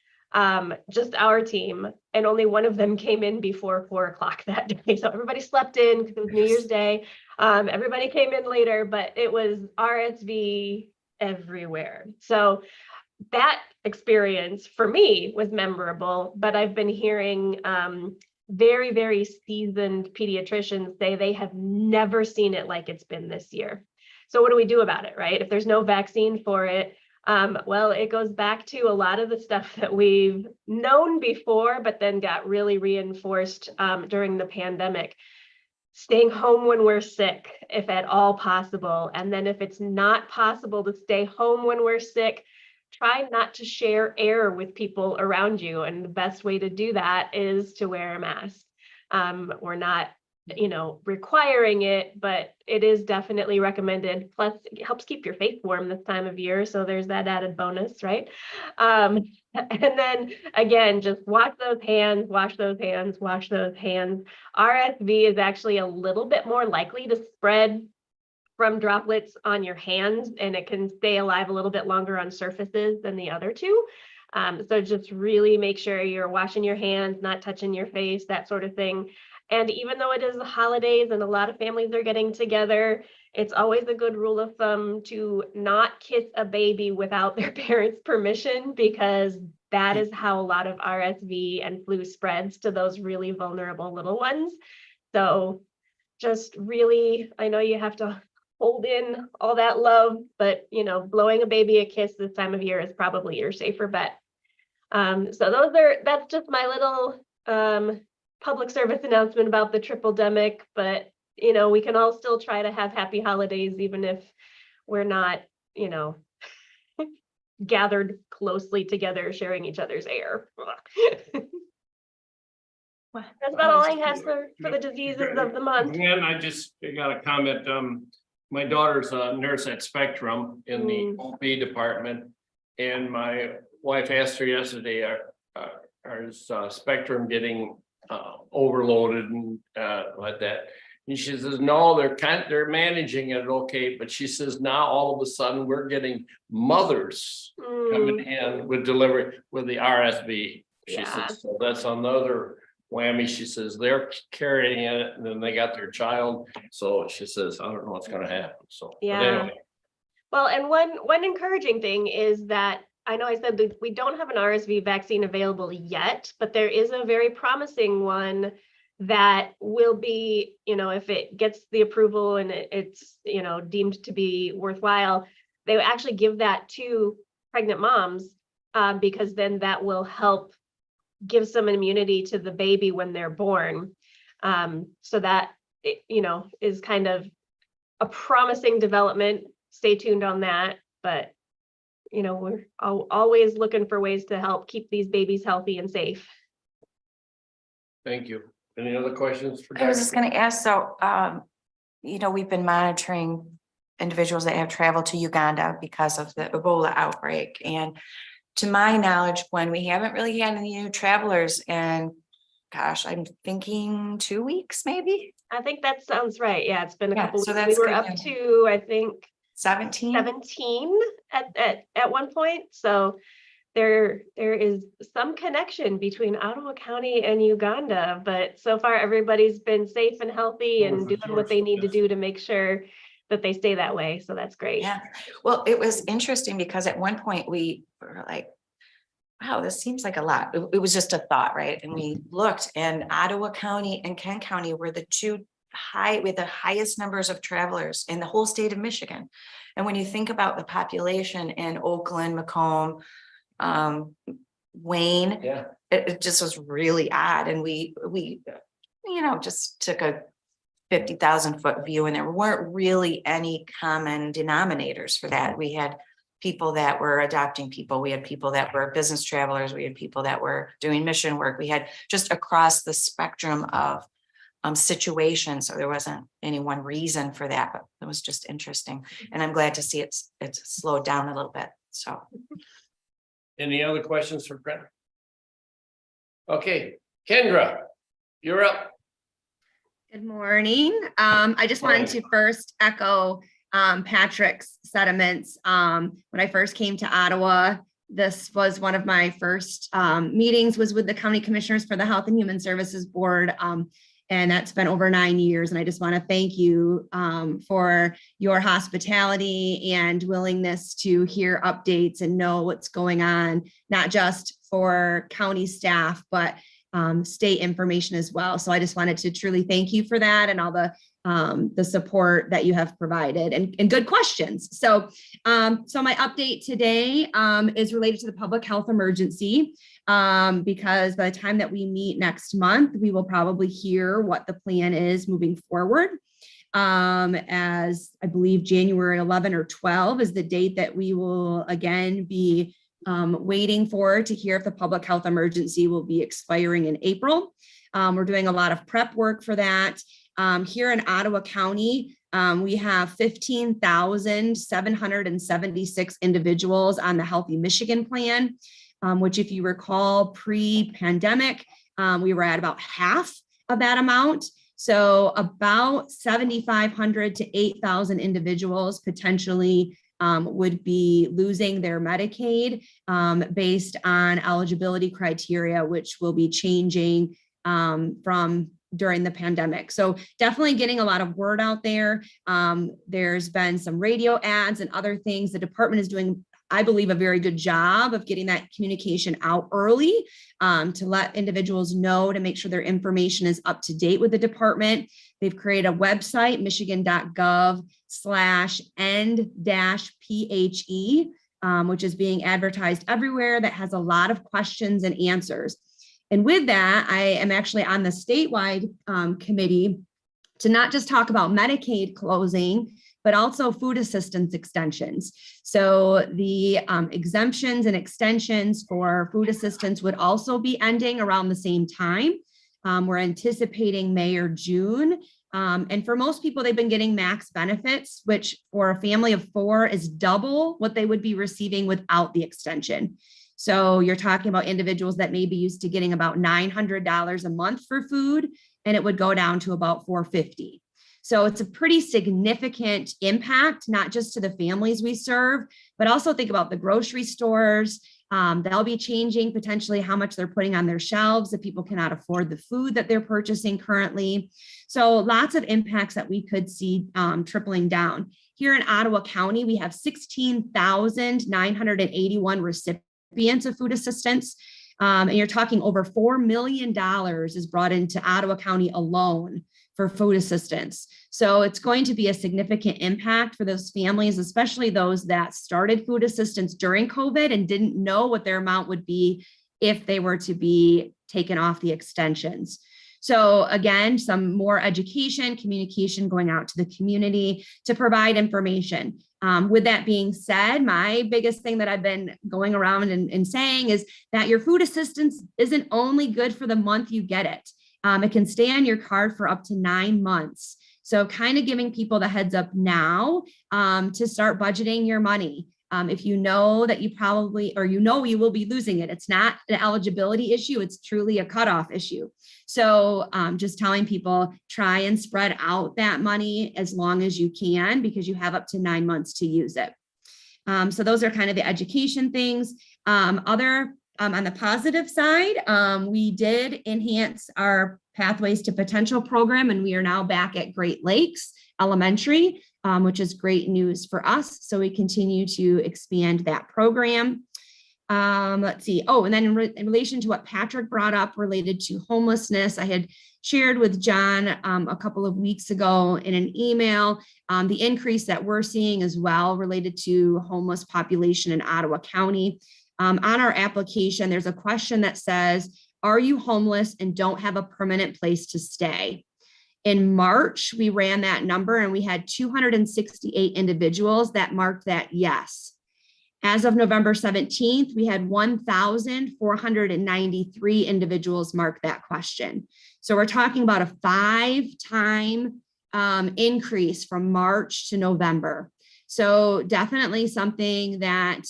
just our team, and only one of them came in before 4 o'clock that day. So everybody slept in because it was New Year's Day. Everybody came in later, but it was RSV everywhere. So that experience for me was memorable, but I've been hearing very, very seasoned pediatricians say they have never seen it like it's been this year. So what do we do about it, right? If there's no vaccine for it, well, it goes back to a lot of the stuff that we've known before, but then got really reinforced during the pandemic. Staying home when we're sick, if at all possible. And then if it's not possible to stay home when we're sick, try not to share air with people around you. And the best way to do that is to wear a mask. We're not, requiring it, but it is definitely recommended. Plus, it helps keep your face warm this time of year. So there's that added bonus, right? And then again, just wash those hands, wash those hands, wash those hands. RSV is actually a little bit more likely to spread from droplets on your hands, and it can stay alive a little bit longer on surfaces than the other two. So just really make sure you're washing your hands, not touching your face, that sort of thing. And even though it is the holidays and a lot of families are getting together, it's always a good rule of thumb to not kiss a baby without their parents' permission, because that is how a lot of RSV and flu spreads to those really vulnerable little ones. So just really, I know you have to hold in all that love, but blowing a baby a kiss this time of year is probably your safer bet. So that's just my little public service announcement about the triple-demic, but we can all still try to have happy holidays, even if we're not, gathered closely together, sharing each other's air. That's about all I had for the diseases of the month. And I got a comment. My daughter's a nurse at Spectrum in the OB department, and my wife asked her yesterday, is Spectrum getting overloaded and like that? And she says, no, they're managing it okay, but she says now all of a sudden we're getting mothers coming in with delivery with the RSV. She says, so that's another whammy. She says they're carrying it and then they got their child. So she says, I don't know what's going to happen. So yeah. Anyway. Well, and one encouraging thing is that I know I said that we don't have an RSV vaccine available yet, but there is a very promising one that will be, if it gets the approval and it's, deemed to be worthwhile, they will actually give that to pregnant moms because then that will help give some immunity to the baby when they're born. So that, is kind of a promising development. Stay tuned on that. But, we're always looking for ways to help keep these babies healthy and safe. Thank you. Any other questions for I was just going to ask, so, we've been monitoring individuals that have traveled to Uganda because of the Ebola outbreak. And to my knowledge, when we haven't really had any new travelers, and gosh, I'm thinking 2 weeks, maybe. I think that sounds right. Yeah, it's been a couple so weeks. that's We were good up news. to, I think, 17 at one point. So there is some connection between Ottawa County and Uganda, but so far everybody's been safe and healthy and doing what they need to do to make sure that they stay that way. So that's great. Yeah. Well, it was interesting because at one point we were like, wow, this seems like a lot. It was just a thought, right? And we looked, and Ottawa County and Kent County were the two with the highest numbers of travelers in the whole state of Michigan. And when you think about the population in Oakland, Macomb, Wayne, Yeah. it just was really odd. And we just took a 50,000 foot view, and there weren't really any common denominators for that. We had people that were adopting people. We had people that were business travelers. We had people that were doing mission work. We had just across the spectrum of situations. So there wasn't any one reason for that, but it was just interesting. And I'm glad to see it's slowed down a little bit. So. Any other questions for Brent? Okay, Kendra, you're up. Good morning. I just wanted to first echo Patrick's sentiments. When I first came to Ottawa, this was one of my first meetings was with the county commissioners for the Health and Human Services Board. And that's been over 9 years. And I just want to thank you for your hospitality and willingness to hear updates and know what's going on, not just for county staff, but state information as well. So I just wanted to truly thank you for that and all the support that you have provided and good questions. So my update today is related to the public health emergency. Because by the time that we meet next month, we will probably hear what the plan is moving forward. As I believe January 11 or 12 is the date that we will again be waiting for to hear if the public health emergency will be expiring in April. We're doing a lot of prep work for that. Here in Ottawa County, we have 15,776 individuals on the Healthy Michigan Plan. Which if you recall pre-pandemic, we were at about half of that amount. So about 7,500 to 8,000 individuals potentially would be losing their Medicaid based on eligibility criteria, which will be changing from during the pandemic. So definitely getting a lot of word out there. There's been some radio ads and other things. The department is doing, I believe, a very good job of getting that communication out early to let individuals know, to make sure their information is up to date with the department. They've created a website, michigan.gov/end-PHE, which is being advertised everywhere, that has a lot of questions and answers. And with that, I am actually on the statewide committee to not just talk about Medicaid closing, but also food assistance extensions. So the exemptions and extensions for food assistance would also be ending around the same time. We're anticipating May or June. And for most people, they've been getting max benefits, which for a family of 4 is double what they would be receiving without the extension. So you're talking about individuals that may be used to getting about $900 a month for food, and it would go down to about $450. So it's a pretty significant impact, not just to the families we serve, but also think about the grocery stores. They'll be changing potentially how much they're putting on their shelves if people cannot afford the food that they're purchasing currently. So lots of impacts that we could see tripling down. Here in Ottawa County, we have 16,981 recipients of food assistance. And you're talking over $4 million is brought into Ottawa County alone for food assistance. So it's going to be a significant impact for those families, especially those that started food assistance during COVID and didn't know what their amount would be if they were to be taken off the extensions. So again, some more education, communication going out to the community to provide information. With that being said, my biggest thing that I've been going around and saying is that your food assistance isn't only good for the month you get it. It can stay on your card for up to 9 months. So kind of giving people the heads up now to start budgeting your money. If you know that you probably, or you know you will be losing it, it's not an eligibility issue, it's truly a cutoff issue. So just telling people, try and spread out that money as long as you can, because you have up to 9 months to use it. So those are kind of the education things. On the positive side, we did enhance our Pathways to Potential program, and we are now back at Great Lakes Elementary, which is great news for us. So we continue to expand that program. Let's see. Oh, and then in relation to what Patrick brought up related to homelessness, I had shared with John a couple of weeks ago in an email, the increase that we're seeing as well related to homeless population in Ottawa County. On our application, there's a question that says, are you homeless and don't have a permanent place to stay? In March, we ran that number and we had 268 individuals that marked that yes. As of November 17th, we had 1,493 individuals mark that question. So we're talking about a 5-time increase from March to November. So definitely something that,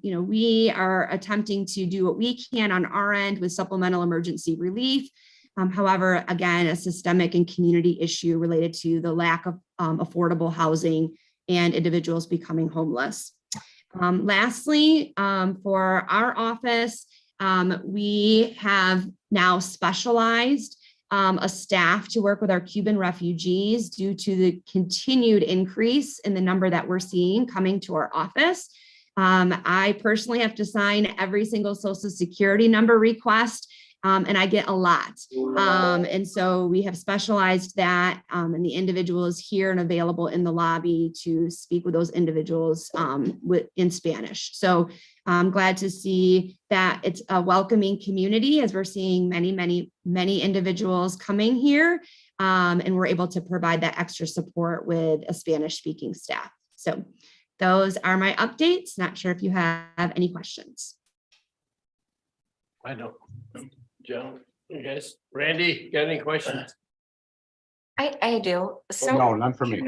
we are attempting to do what we can on our end with supplemental emergency relief. However, again, a systemic and community issue related to the lack of affordable housing and individuals becoming homeless. Lastly, for our office, we have now specialized a staff to work with our Cuban refugees due to the continued increase in the number that we're seeing coming to our office. I personally have to sign every single Social Security number request, and I get a lot. And so we have specialized that, and the individual is here and available in the lobby to speak with those individuals in Spanish. So I'm glad to see that it's a welcoming community as we're seeing many individuals coming here, and we're able to provide that extra support with a Spanish speaking staff. So those are my updates. Not sure if you have any questions. I don't. Joe, you guys, Randy, got any questions? I do. So, No, none for me.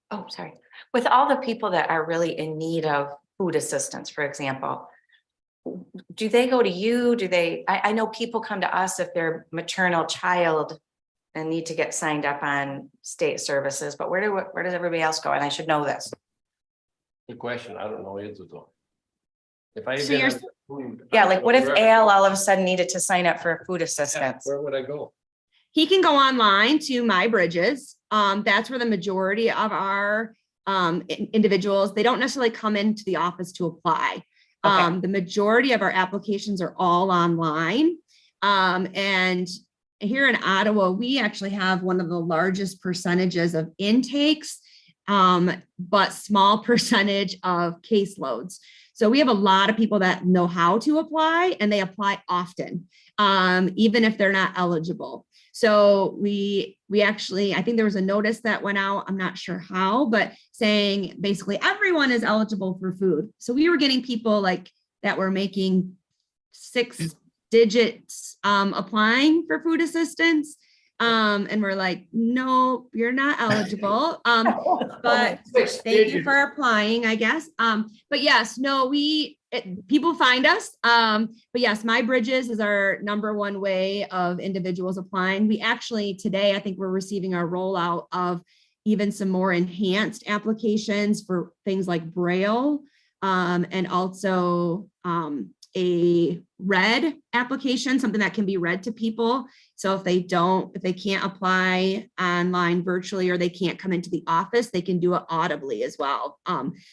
oh, sorry. With all the people that are really in need of food assistance, for example, do they go to you? Do they, I know people come to us if they're maternal child and need to get signed up on state services, but where does everybody else go? And I should know this. Good question. I don't know answer though. If I So even. Yeah, like what if Al all of a sudden needed to sign up for food assistance? Where would I go? He can go online to My Bridges. That's where the majority of our individuals, they don't necessarily come into the office to apply. Okay. The majority of our applications are all online. And here in Ottawa, we actually have one of the largest percentages of intakes, but small percentage of caseloads. So we have a lot of people that know how to apply and they apply often, even if they're not eligible. So we actually, I think there was a notice that went out, I'm not sure how, but saying basically everyone is eligible for food. So we were getting people like that were making 6 digits applying for food assistance. And we're like, no, you're not eligible. But thank you for applying, I guess. But yes, no, people find us. But yes, My Bridges is our #1 way of individuals applying. We actually today, I think we're receiving our rollout of even some more enhanced applications for things like Braille, and also a read application, something that can be read to people. So if they can't apply online virtually, or they can't come into the office, they can do it audibly as well.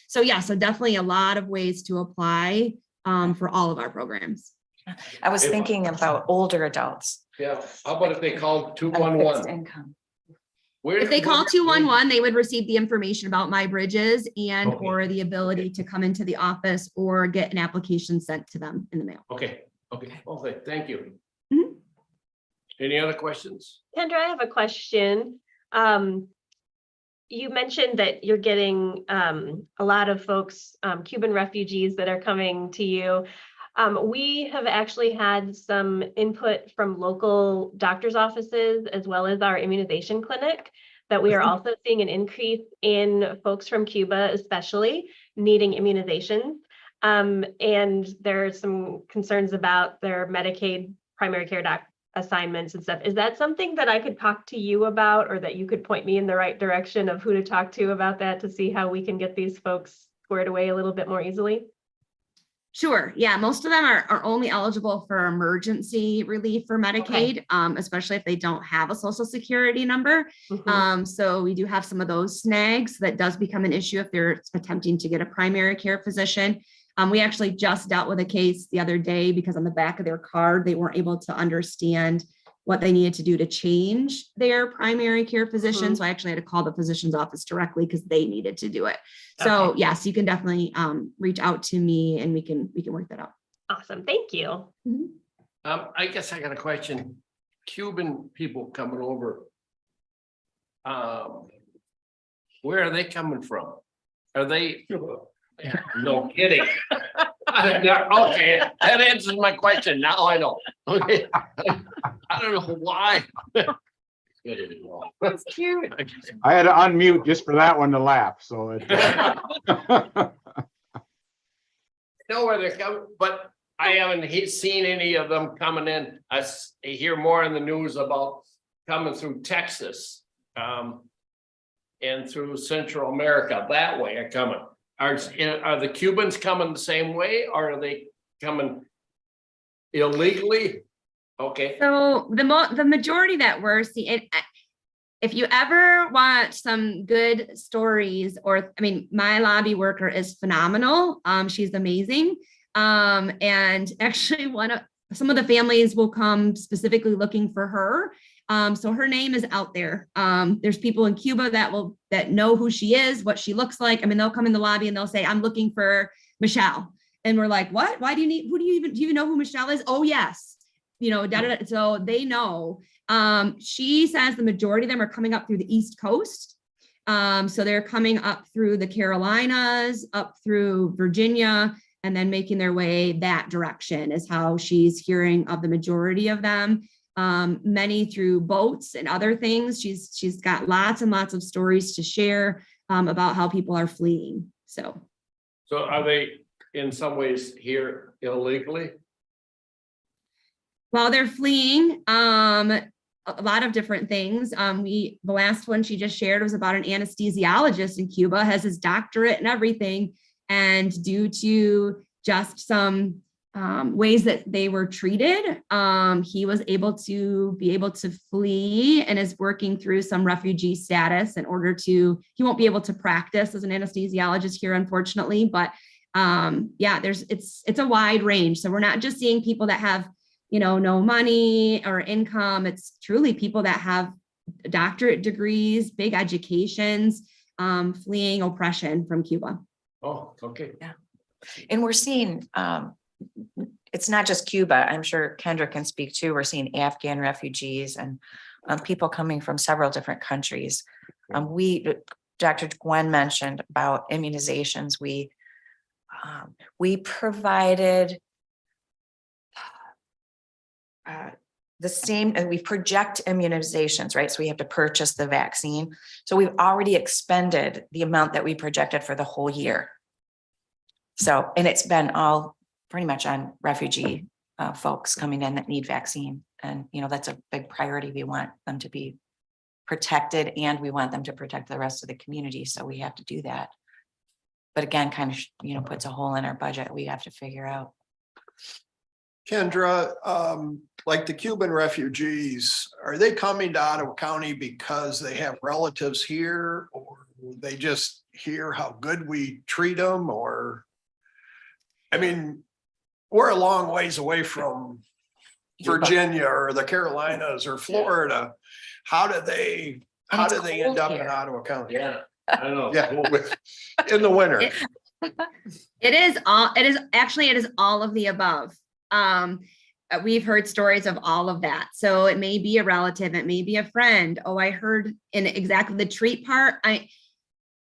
So yeah, so definitely a lot of ways to apply for all of our programs. I was thinking about older adults. Yeah, how about if they call on fixed 211? income. If they call 211, they would receive the information about My Bridges and or the ability to come into the office or get an application sent to them in the mail. Okay, thank you. Mhm. Any other questions? Kendra, I have a question. You mentioned that you're getting a lot of folks, Cuban refugees that are coming to you. We have actually had some input from local doctors' offices as well as our immunization clinic that we are also seeing an increase in folks from Cuba, especially needing immunization. And there are some concerns about their Medicaid primary care doc assignments and stuff. Is that something that I could talk to you about, or that you could point me in the right direction of who to talk to about that, to see how we can get these folks squared away a little bit more easily? Sure. Yeah, most of them are only eligible for emergency relief for Medicaid, especially if they don't have a Social Security number. So we do have some of those snags that does become an issue if they're attempting to get a primary care physician. We actually just dealt with a case the other day because on the back of their card, they weren't able to understand what they needed to do to change their primary care physician. So I actually had to call the physician's office directly because they needed to do it. So yes, you can definitely reach out to me and we can work that out. Awesome. Thank you. I guess I got a question. Cuban people coming over. Where are they coming from? Are they? No kidding. Okay, that answers my question. Now I know. Okay. I don't know why. That's cute. I had to unmute just for that one to laugh, so it. Know where they're coming, but I haven't seen any of them coming in. I hear more in the news about coming through Texas, and through Central America. That way are coming. Are the Cubans coming the same way, or are they coming illegally? Okay, So the majority that we're seeing, if you ever want some good stories, or, I mean, my lobby worker is phenomenal. She's amazing. And actually some of the families will come specifically looking for her. So her name is out there. There's people in Cuba that know who she is, what she looks like. I mean, they'll come in the lobby and they'll say, I'm looking for Michelle. And we're like, what? Why do you need, do you even know who Michelle is? Oh, yes. You know, so they know. She says the majority of them are coming up through the East Coast. So they're coming up through the Carolinas, up through Virginia, and then making their way that direction is how she's hearing of the majority of them. Many through boats and other things. She's got lots and lots of stories to share about how people are fleeing. So so are they in some ways here illegally? While they're fleeing, a lot of different things. The last one she just shared was about an anesthesiologist in Cuba, has his doctorate and everything. And due to just some ways that they were treated, he was able to flee and is working through some refugee status in order to, he won't be able to practice as an anesthesiologist here, unfortunately, but yeah, it's a wide range. So we're not just seeing people that have, you know, no money or income. It's truly people that have doctorate degrees, big educations, fleeing oppression from Cuba. Oh, okay. Yeah. And we're seeing, it's not just Cuba. I'm sure Kendra can speak to. We're seeing Afghan refugees and people coming from several different countries. Dr. Gwen mentioned about immunizations. We provided the same, and we project immunizations, right? So we have to purchase the vaccine. So we've already expended the amount that we projected for the whole year. So, and it's been all pretty much on refugee folks coming in that need vaccine. And, you know, that's a big priority. We want them to be protected and we want them to protect the rest of the community. So we have to do that. But again, kind of, you know, puts a hole in our budget. We have to figure out. Kendra, like the Cuban refugees, are they coming to Ottawa County because they have relatives here, or they just hear how good we treat them? Or, I mean, we're a long ways away from Virginia or the Carolinas or Florida. How do they end up in Ottawa County? Yeah, I don't know. Yeah, in the winter. It is all of the above. We've heard stories of all of that. So it may be a relative, it may be a friend. Oh, I heard in exactly the treat part.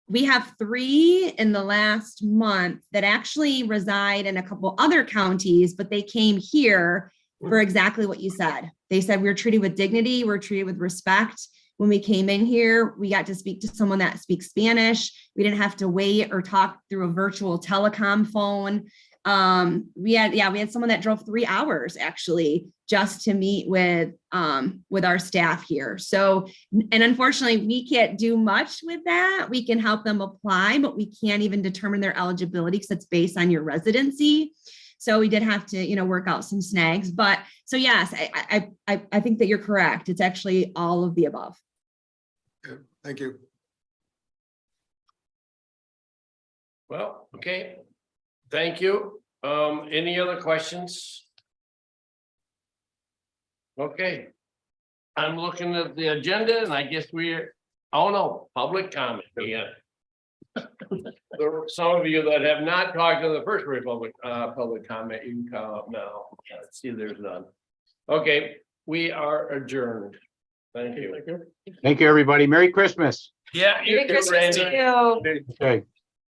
We have 3 in the last month that actually reside in a couple other counties, but they came here for exactly what you said. They said we're treated with dignity, we're treated with respect. When we came in here, we got to speak to someone that speaks Spanish. We didn't have to wait or talk through a virtual telecom phone. We had someone that drove 3 hours actually just to meet with our staff here. So, and unfortunately we can't do much with that. We can help them apply, but we can't even determine their eligibility because it's based on your residency. So we did have to, you know, work out some snags, but so yes, I think that you're correct. It's actually all of the above. Thank you. Well, okay. Thank you. Any other questions? Okay. I'm looking at the agenda and I guess public comment. Yeah. There are some of you that have not talked in the first public comment, you can come up now. Let's see, there's none. Okay, we are adjourned. Thank you. Thank you, everybody. Merry Christmas. Yeah, you Merry too, Christmas Randy. to you. Okay.